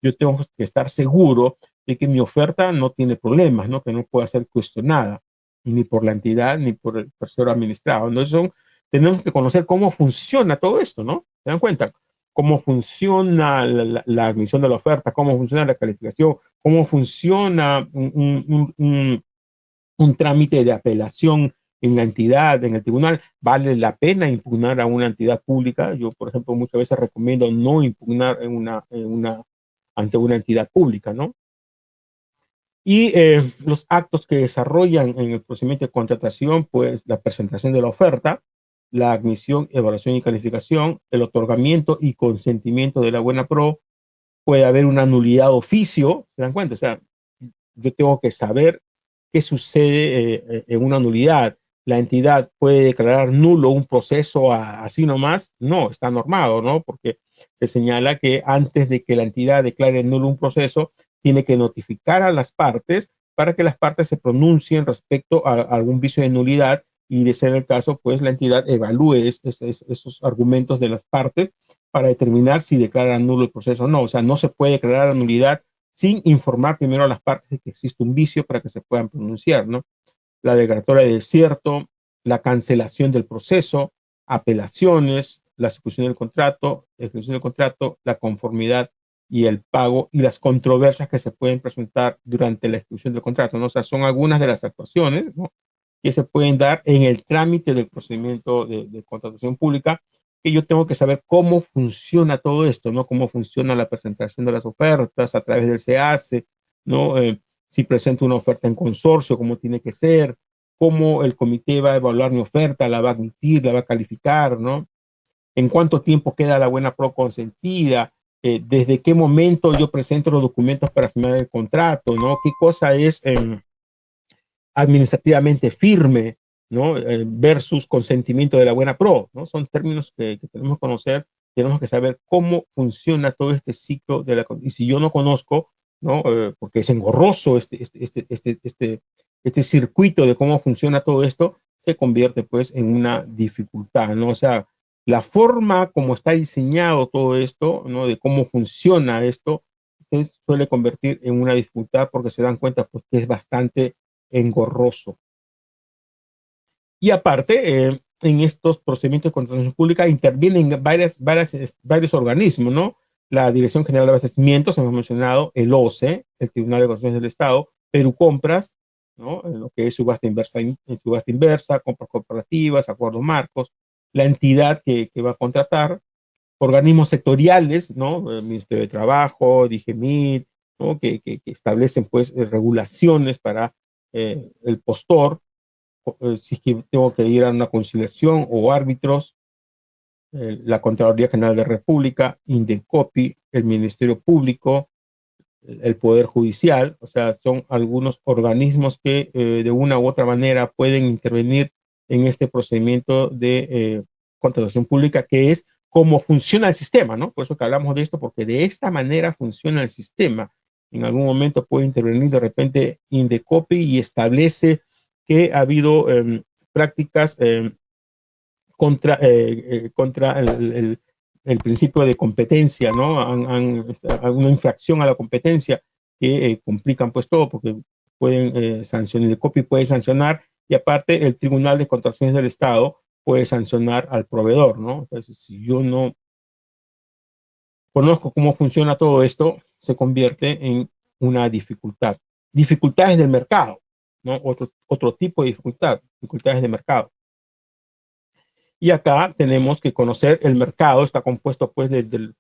Yo tengo que estar seguro de que mi oferta no tiene problemas, ¿no? Que no pueda ser cuestionada ni por la entidad ni por el tercero administrado. Entonces tenemos que conocer cómo funciona todo esto, ¿no? ¿Se dan cuenta? Cómo funciona la admisión de la oferta, cómo funciona la calificación, cómo funciona un trámite de apelación en la entidad, en el tribunal. ¿Vale la pena impugnar a una entidad pública? Yo, por ejemplo, muchas veces recomiendo no impugnar ante una entidad pública, ¿no? Y los actos que desarrollan en el procedimiento de contratación, pues la presentación de la oferta, la admisión, evaluación y calificación, el otorgamiento y consentimiento de la buena pro, puede haber una nulidad de oficio, ¿se dan cuenta? O sea, yo tengo que saber qué sucede en una nulidad. La entidad puede declarar nulo un proceso así nomás. No, está normado, ¿no? Porque se señala que antes de que la entidad declare nulo un proceso, tiene que notificar a las partes para que las partes se pronuncien respecto a algún vicio de nulidad y de ser el caso, pues la entidad evalúe esos argumentos de las partes para determinar si declaran nulo el proceso o no. O sea, no se puede declarar la nulidad sin informar primero a las partes de que existe un vicio para que se puedan pronunciar, ¿no? La declaratoria de desierto, la cancelación del proceso, apelaciones, la ejecución del contrato, la conformidad y el pago y las controversias que se pueden presentar durante la ejecución del contrato, ¿no? O sea, son algunas de las actuaciones, ¿no?, que se pueden dar en el trámite del procedimiento de contratación pública, que yo tengo que saber cómo funciona todo esto, ¿no? Cómo funciona la presentación de las ofertas a través del SEACE, ¿no? Si presento una oferta en consorcio, cómo tiene que ser, cómo el comité va a evaluar mi oferta, la va a admitir, la va a calificar, ¿no? En cuánto tiempo queda la buena pro consentida, desde qué momento yo presento los documentos para firmar el contrato, ¿no? Qué cosa es administrativamente firme, ¿no? Versus consentimiento de la buena pro, ¿no? Son términos que tenemos que conocer, tenemos que saber cómo funciona todo este ciclo de la, y si yo no conozco, ¿no? Porque es engorroso este circuito de cómo funciona todo esto, se convierte pues en una dificultad, ¿no? O sea, la forma como está diseñado todo esto, ¿no? De cómo funciona esto, se suele convertir en una dificultad porque se dan cuenta pues que es bastante engorroso. Y aparte, en estos procedimientos de contratación pública intervienen varios organismos, ¿no? La Dirección General de Abastecimientos, hemos mencionado, el OCE, el Tribunal de Contrataciones del Estado, Perú Compras, ¿no? En lo que es subasta inversa, compras corporativas, acuerdos marcos, la entidad que va a contratar, organismos sectoriales, ¿no? El Ministerio de Trabajo, DIGEMIT, ¿no? Que establecen pues regulaciones para el postor, si es que tengo que ir a una conciliación o árbitros, la Contraloría General de la República, Indecopi, el Ministerio Público, el Poder Judicial. O sea, son algunos organismos que de una u otra manera pueden intervenir en este procedimiento de contratación pública, que es cómo funciona el sistema, ¿no? Por eso que hablamos de esto, porque de esta manera funciona el sistema. En algún momento puede intervenir de repente Indecopi y establece que ha habido prácticas contra el principio de competencia, ¿no? Una infracción a la competencia que complican pues todo, porque pueden sancionar, el COPI puede sancionar, y aparte el Tribunal de Contrataciones del Estado puede sancionar al proveedor, ¿no? Entonces, si yo no conozco cómo funciona todo esto, se convierte en una dificultad. Dificultades del mercado, ¿no? Otro tipo de dificultades de mercado. Y acá tenemos que conocer el mercado, está compuesto pues de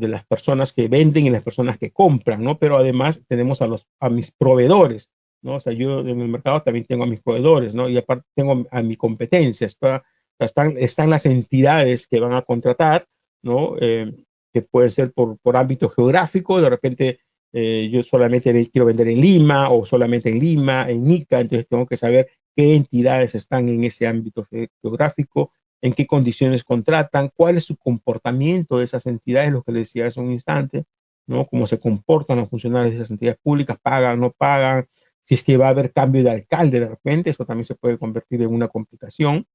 las personas que venden y las personas que compran, ¿no? Pero además tenemos a mis proveedores, ¿no? O sea, yo en el mercado también tengo a mis proveedores, ¿no? Y aparte tengo a mi competencia, están las entidades que van a contratar, ¿no? Que pueden ser por ámbito geográfico, de repente yo solamente quiero vender en Lima o solamente en Lima, en Ica, entonces tengo que saber qué entidades están en ese ámbito geográfico, en qué condiciones contratan, cuál es su comportamiento de esas entidades, lo que les decía hace un instante, ¿no? Cómo se comportan los funcionarios de esas entidades públicas, pagan, no pagan, si es que va a haber cambio de alcalde de repente, eso también se puede convertir en una complicación.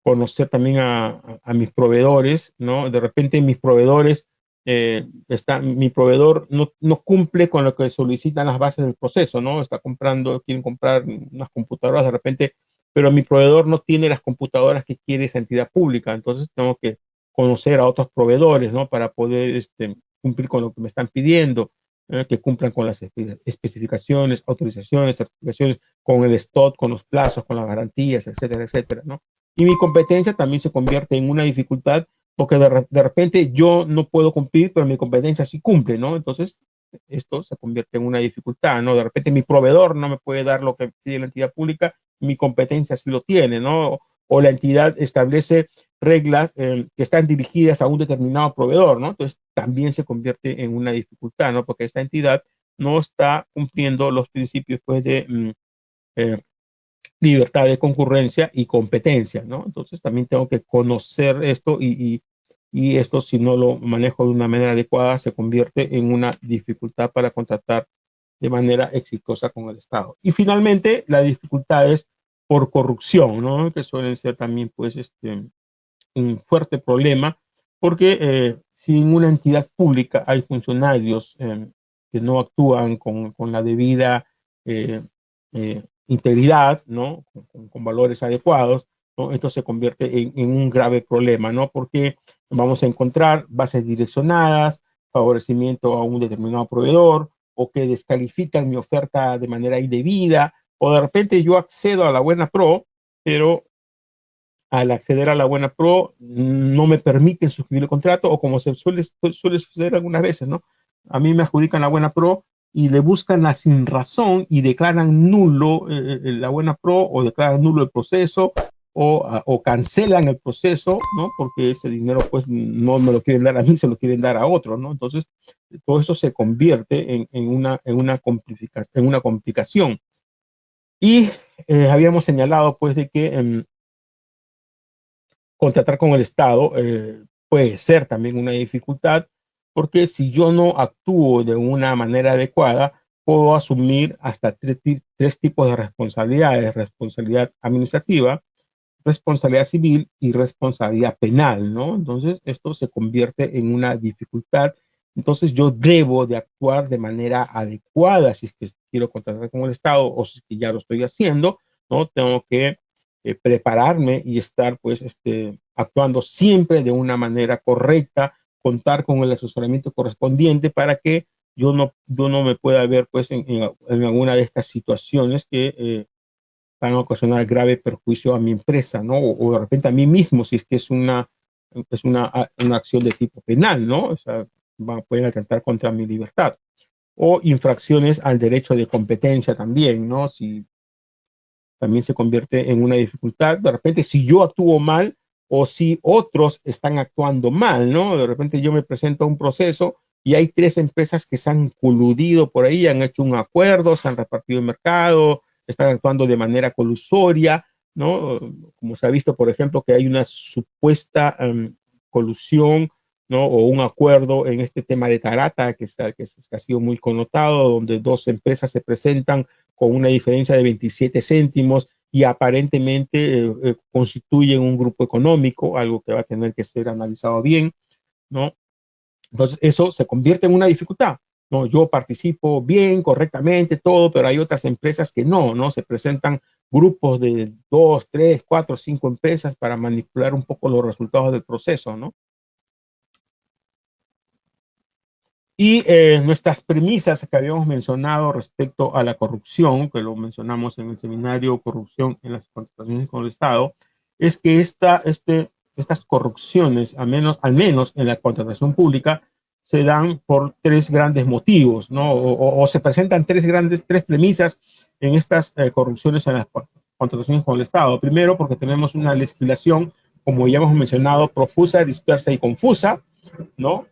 Conocer también a mis proveedores, ¿no? De repente mis proveedores, mi proveedor no cumple con lo que solicitan las bases del proceso, ¿no? Quieren comprar unas computadoras de repente, pero mi proveedor no tiene las computadoras que quiere esa entidad pública, entonces tengo que conocer a otros proveedores, ¿no? Para poder cumplir con lo que me están pidiendo, que cumplan con las especificaciones, autorizaciones, certificaciones, con el stock, con los plazos, con las garantías, etcétera, etcétera, ¿no? Y mi competencia también se convierte en una dificultad porque de repente yo no puedo cumplir, pero mi competencia sí cumple, ¿no? Entonces, esto se convierte en una dificultad, ¿no? De repente mi proveedor no me puede dar lo que pide la entidad pública, mi competencia sí lo tiene, ¿no? O la entidad establece reglas que están dirigidas a un determinado proveedor, ¿no? Entonces, también se convierte en una dificultad, ¿no? Porque esta entidad no está cumpliendo los principios, pues, de libertad de concurrencia y competencia, ¿no? Entonces también tengo que conocer esto y esto, si no lo manejo de una manera adecuada, se convierte en una dificultad para contratar de manera exitosa con el Estado. Y finalmente, las dificultades por corrupción, ¿no? Que suelen ser también, pues, un fuerte problema, porque si en una entidad pública hay funcionarios que no actúan con la debida integridad, ¿no? Con valores adecuados, ¿no? Esto se convierte en un grave problema, ¿no? Porque vamos a encontrar bases direccionadas, favorecimiento a un determinado proveedor, o que descalifican mi oferta de manera indebida, o de repente yo accedo a la buena pro, pero al acceder a la buena pro no me permiten suscribir el contrato, o como se suele suceder algunas veces, ¿no? A mí me adjudican la buena pro y le buscan la sin razón y declaran nulo la buena pro, o declaran nulo el proceso, o cancelan el proceso, ¿no? Porque ese dinero pues no me lo quieren dar a mí, se lo quieren dar a otro, ¿no? Entonces todo eso se convierte en una complicación. Y habíamos señalado pues de que contratar con el Estado puede ser también una dificultad, porque si yo no actúo de una manera adecuada, puedo asumir hasta tres tipos de responsabilidades: responsabilidad administrativa, responsabilidad civil y responsabilidad penal, ¿no? Entonces, esto se convierte en una dificultad. Entonces, yo debo de actuar de manera adecuada si es que quiero contratar con el Estado, o si es que ya lo estoy haciendo, ¿no? Tengo que prepararme y estar, pues, actuando siempre de una manera correcta, contar con el asesoramiento correspondiente para que yo no me pueda ver, pues, en alguna de estas situaciones que van a ocasionar grave perjuicio a mi empresa, ¿no? O de repente a mí mismo, si es que es una acción de tipo penal, ¿no? O sea, pueden atentar contra mi libertad. O infracciones al derecho de competencia también, ¿no? Si también se convierte en una dificultad. De repente, si yo actúo mal o si otros están actuando mal, ¿no? De repente yo me presento a un proceso y hay tres empresas que se han coludido por ahí, han hecho un acuerdo, se han repartido el mercado, están actuando de manera colusoria, ¿no? Como se ha visto, por ejemplo, que hay una supuesta colusión, ¿no? O un acuerdo en este tema de Tarata, que ha sido muy connotado, donde dos empresas se presentan con una diferencia de 27 céntimos y aparentemente constituyen un grupo económico, algo que va a tener que ser analizado bien, ¿no? Entonces eso se convierte en una dificultad. No, yo participo bien, correctamente, todo, pero hay otras empresas que no se presentan grupos de 2, 3, 4, 5 empresas para manipular un poco los resultados del proceso, ¿no? Y nuestras premisas que habíamos mencionado respecto a la corrupción, que lo mencionamos en el seminario Corrupción en las contrataciones con el Estado, es que estas corrupciones, al menos en la contratación pública, se dan por tres grandes motivos, ¿no? O se presentan tres premisas en estas corrupciones en las contrataciones con el Estado. Primero, porque tenemos una legislación, como ya hemos mencionado, profusa, dispersa y confusa, ¿no?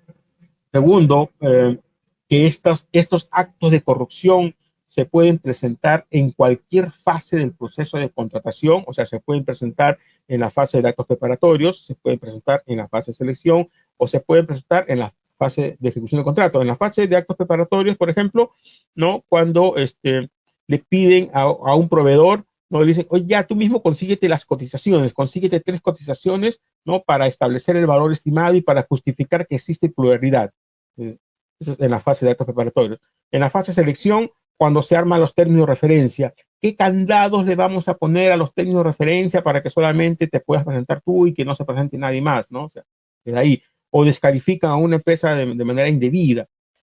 Segundo, que estos actos de corrupción se pueden presentar en cualquier fase del proceso de contratación, o sea, se pueden presentar en la fase de actos preparatorios, se pueden presentar en la fase de selección o se pueden presentar en la fase de ejecución de contrato. En la fase de actos preparatorios, por ejemplo, ¿no? Cuando le piden a un proveedor, ¿no? Le dicen, oye, ya tú mismo consíguete las cotizaciones, consíguete 3 cotizaciones, ¿no? Para establecer el valor estimado y para justificar que existe pluralidad. Eso es en la fase de actos preparatorios. En la fase de selección, cuando se arman los términos de referencia, ¿qué candados le vamos a poner a los términos de referencia para que solamente te puedas presentar tú y que no se presente nadie más, ¿no? O sea, de ahí. O descalifican a una empresa de manera indebida,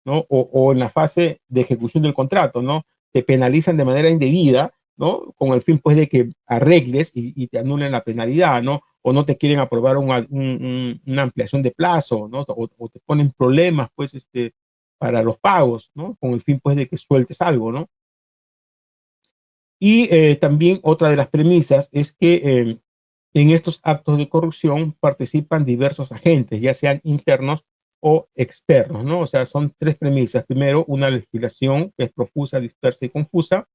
¿no? O en la fase de ejecución del contrato, ¿no? Te penalizan de manera indebida, ¿no? Con el fin, pues, de que arregles y te anulen la penalidad, ¿no? O no te quieren aprobar una ampliación de plazo, ¿no? O te ponen problemas, pues, para los pagos, ¿no? Con el fin, pues, de que sueltes algo, ¿no? Y también otra de las premisas es que en estos actos de corrupción participan diversos agentes, ya sean internos o externos, ¿no? O sea, son tres premisas. Primero, una legislación que es profusa, dispersa y confusa,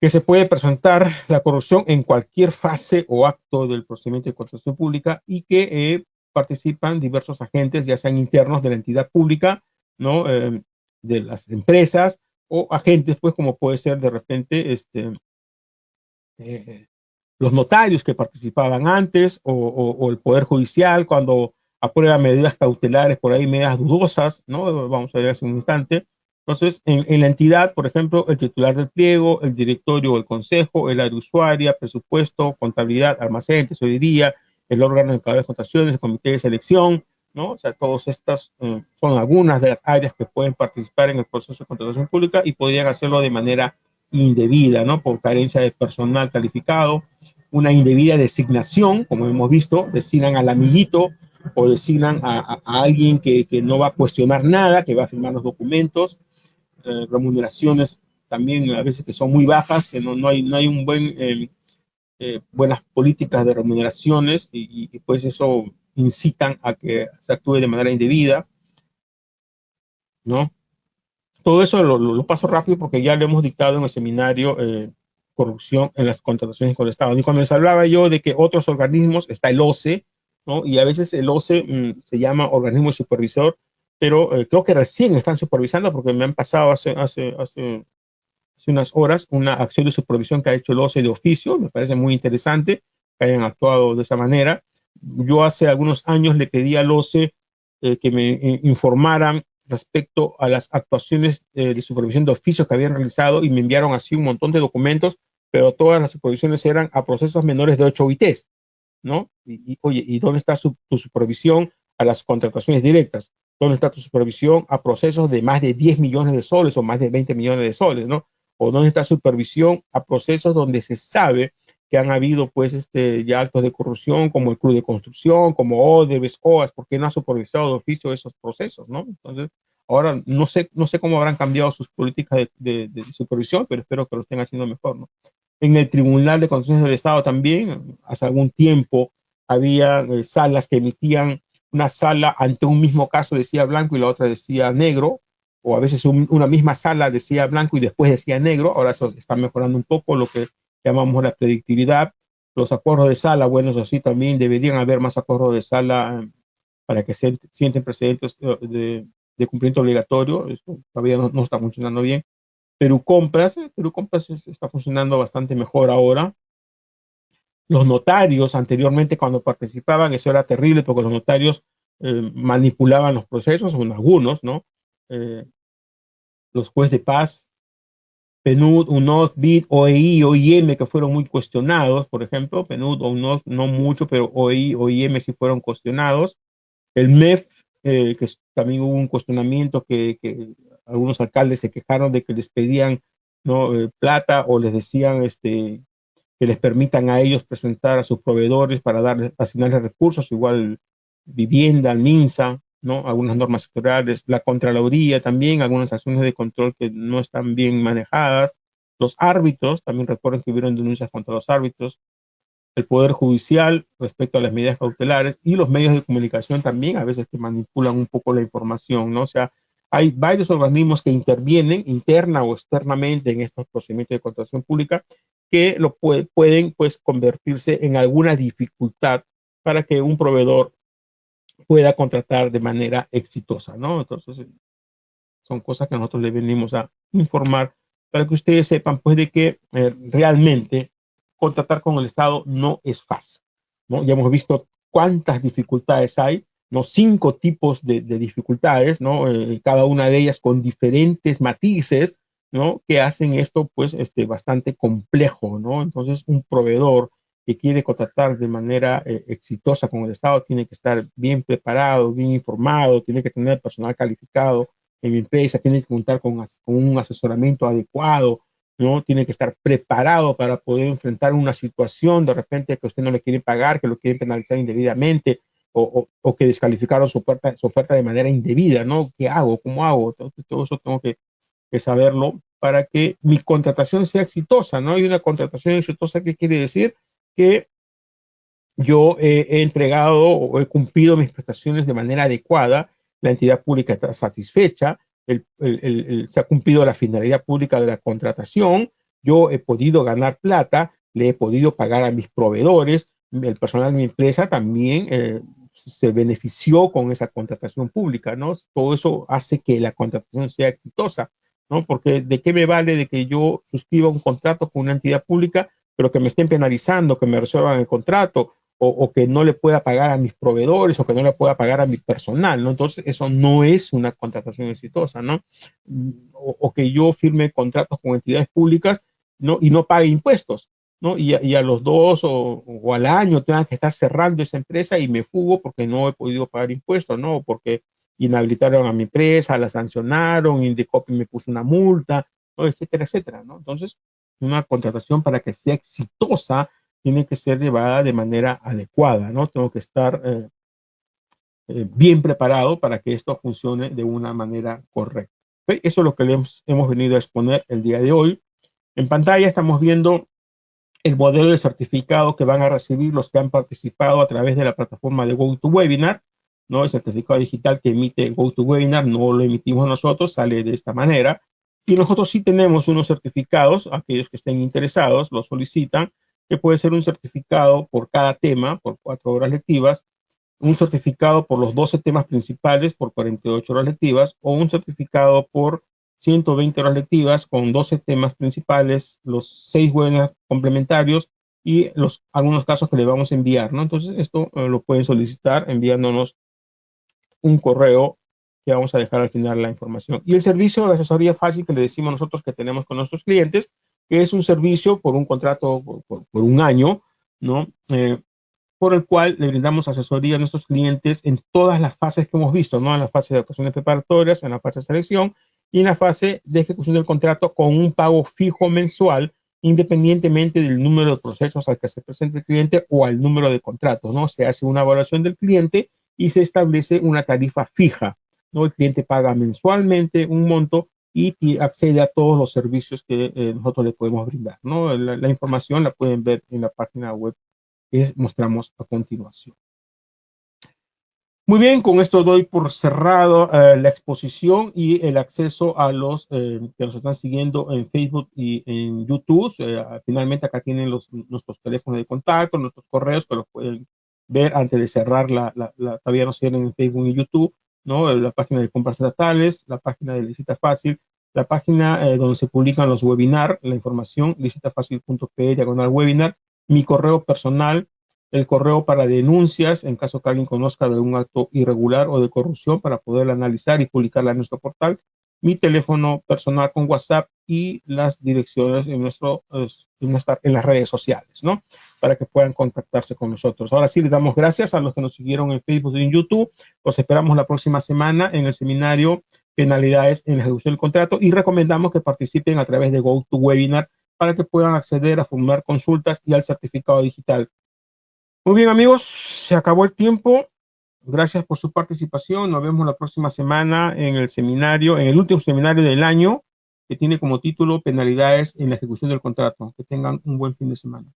que se puede presentar la corrupción en cualquier fase o acto del procedimiento de contratación pública y que participan diversos agentes, ya sean internos de la entidad pública, ¿no? De las empresas o agentes, pues, como puede ser de repente los notarios que participaban antes o el Poder Judicial cuando aprueba medidas cautelares por ahí, medidas dudosas, ¿no? Vamos a ver hace un instante. Entonces, en la entidad, por ejemplo, el titular del pliego, el directorio o el consejo, el área usuaria, presupuesto, contabilidad, almacén, tesorería, el órgano encargado de contrataciones, el comité de selección, ¿no? O sea, todas estas son algunas de las áreas que pueden participar en el proceso de contratación pública y podrían hacerlo de manera indebida, ¿no? Por carencia de personal calificado, una indebida designación, como hemos visto, designan al amiguito o designan a alguien que no va a cuestionar nada, que va a firmar los documentos, remuneraciones también a veces que son muy bajas, que no hay un buenas políticas de remuneraciones y pues eso incitan a que se actúe de manera indebida, ¿no? Todo eso lo paso rápido porque ya lo hemos dictado en el seminario corrupción en las contrataciones con el Estado. Y cuando les hablaba yo de que otros organismos, está el OCE, ¿no? Y a veces el OCE se llama organismo supervisor, pero creo que recién están supervisando porque me han pasado hace unas horas una acción de supervisión que ha hecho el OCE de oficio. Me parece muy interesante que hayan actuado de esa manera. Yo hace algunos años le pedí al OCE que me informaran respecto a las actuaciones de supervisión de oficios que habían realizado y me enviaron así un montón de documentos, pero todas las supervisiones eran a procesos menores de 8 UITs, ¿no? Oye, ¿y dónde está tu supervisión a las contrataciones directas? ¿Dónde está tu supervisión a procesos de más de 10 millones de soles o más de 20 millones de soles, ¿no? ¿O dónde está supervisión a procesos donde se sabe que han habido, pues, ya actos de corrupción, como el Club de Construcción, como Odebrecht, OAS? ¿Por qué no ha supervisado de oficio esos procesos, no? Entonces, ahora no sé cómo habrán cambiado sus políticas de supervisión, pero espero que lo estén haciendo mejor, ¿no? En el Tribunal de Constituciones del Estado también, hace algún tiempo, había salas que emitían una sala ante un mismo caso decía blanco y la otra decía negro, o a veces una misma sala decía blanco y después decía negro. Ahora eso está mejorando un poco lo que llamamos la predictividad, Los acuerdos de sala, bueno, eso sí, también deberían haber más acuerdos de sala para que se sienten precedentes de cumplimiento obligatorio. Eso todavía no está funcionando bien. Perú Compras está funcionando bastante mejor ahora. Los notarios anteriormente cuando participaban, eso era terrible porque los notarios manipulaban los procesos, bueno, algunos, ¿no? Eh, los jueces de paz, PNUD, UNOS, BID, OEI, OIM, que fueron muy cuestionados, por ejemplo, PNUD, UNOS no mucho, pero OEI, OIM sí fueron cuestionados. El MEF, que también hubo un cuestionamiento que algunos alcaldes se quejaron de que les pedían, ¿no? Plata o les decían que les permitan a ellos presentar a sus proveedores para darles, asignarles recursos, igual vivienda, al MINSA, ¿no? Algunas normas sectoriales, la Contraloría también, algunas acciones de control que no están bien manejadas, los árbitros, también recuerden que hubieron denuncias contra los árbitros, el Poder Judicial respecto a las medidas cautelares y los medios de comunicación también a veces que manipulan un poco la información, ¿no? O sea, hay varios organismos que intervienen interna o externamente en estos procedimientos de contratación pública que pueden pues convertirse en alguna dificultad para que un proveedor pueda contratar de manera exitosa, ¿no? Entonces, son cosas que nosotros le venimos a informar para que ustedes sepan, pues, de que realmente contratar con el Estado no es fácil, ¿no? Ya hemos visto cuántas dificultades hay, ¿no? 5 tipos de dificultades, ¿no? Cada una de ellas con diferentes matices, ¿no? Que hacen esto, pues, bastante complejo, ¿no? Entonces, un proveedor que quiere contratar de manera exitosa con el Estado tiene que estar bien preparado, bien informado, tiene que tener personal calificado en mi empresa, tiene que contar con un asesoramiento adecuado, ¿no? Tiene que estar preparado para poder enfrentar una situación de repente que usted no le quiere pagar, que lo quieren penalizar indebidamente o que descalificaron su oferta de manera indebida, ¿no? ¿Qué hago? ¿Cómo hago? Entonces, todo eso tengo que saberlo para que mi contratación sea exitosa, ¿no? Y una contratación exitosa, ¿qué quiere decir? Que yo he entregado o he cumplido mis prestaciones de manera adecuada, la entidad pública está satisfecha, se ha cumplido la finalidad pública de la contratación, yo he podido ganar plata, le he podido pagar a mis proveedores, el personal de mi empresa también se benefició con esa contratación pública, ¿no? Todo eso hace que la contratación sea exitosa, ¿no? Porque ¿de qué me vale de que yo suscriba un contrato con una entidad pública, pero que me estén penalizando, que me resuelvan el contrato, o que no le pueda pagar a mis proveedores o que no le pueda pagar a mi personal, ¿no? Entonces, eso no es una contratación exitosa, ¿no? O que yo firme contratos con entidades públicas, ¿no? Y no pague impuestos, ¿no? Y a los 2 o al año tengan que estar cerrando esa empresa y me fugo porque no he podido pagar impuestos, ¿no? Porque inhabilitaron a mi empresa, la sancionaron, Indecopi me puso una multa, ¿no? Etcétera, etcétera, ¿no? Entonces, una contratación para que sea exitosa tiene que ser llevada de manera adecuada, ¿no? Tengo que estar bien preparado para que esto funcione de una manera correcta. ¿Okay? Eso es lo que hemos venido a exponer el día de hoy. En pantalla estamos viendo el modelo de certificado que van a recibir los que han participado a través de la plataforma de GoToWebinar, ¿no? El certificado digital que emite GoToWebinar no lo emitimos nosotros, sale de esta manera. Y nosotros sí tenemos unos certificados, aquellos que estén interesados lo solicitan, que puede ser un certificado por cada tema, por 4 horas lectivas, un certificado por los 12 temas principales por 48 horas lectivas o un certificado por 120 horas lectivas con 12 temas principales, los 6 webinars complementarios y algunos casos que le vamos a enviar, ¿no? Entonces, esto lo pueden solicitar enviándonos un correo que vamos a dejar al final la información. Y el servicio de asesoría fácil que le decimos nosotros que tenemos con nuestros clientes, que es un servicio por un contrato por un año, ¿no? Por el cual le brindamos asesoría a nuestros clientes en todas las fases que hemos visto, ¿no? En la fase de actuaciones preparatorias, en la fase de selección y en la fase de ejecución del contrato con un pago fijo mensual, independientemente del número de procesos al que se presente el cliente o al número de contratos, ¿no? Se hace una evaluación del cliente y se establece una tarifa fija, ¿no? El cliente paga mensualmente un monto y accede a todos los servicios que nosotros le podemos brindar, ¿no? La información la pueden ver en la página web que mostramos a continuación. Muy bien, con esto doy por cerrado la exposición y el acceso a los que nos están siguiendo en Facebook y en YouTube. Finalmente acá tienen nuestros teléfonos de contacto, nuestros correos que los pueden ver antes de cerrar todavía nos siguen en Facebook y YouTube, ¿no? La página de compras estatales, la página de Licita Fácil, la página donde se publican los webinars, la información, licitafacil.pe/webinar, mi correo personal, el correo para denuncias en caso que alguien conozca de un acto irregular o de corrupción para poder analizar y publicarla en nuestro portal, mi teléfono personal con WhatsApp y las direcciones en las redes sociales, ¿no? Para que puedan contactarse con nosotros. Ahora sí, les damos gracias a los que nos siguieron en Facebook y en YouTube. Los esperamos la próxima semana en el seminario Penalidades en la ejecución del contrato y recomendamos que participen a través de GoToWebinar para que puedan acceder a formular consultas y al certificado digital. Muy bien, amigos, se acabó el tiempo. Gracias por su participación. Nos vemos la próxima semana en el seminario, en el último seminario del año, que tiene como título Penalidades en la ejecución del contrato. Que tengan un buen fin de semana.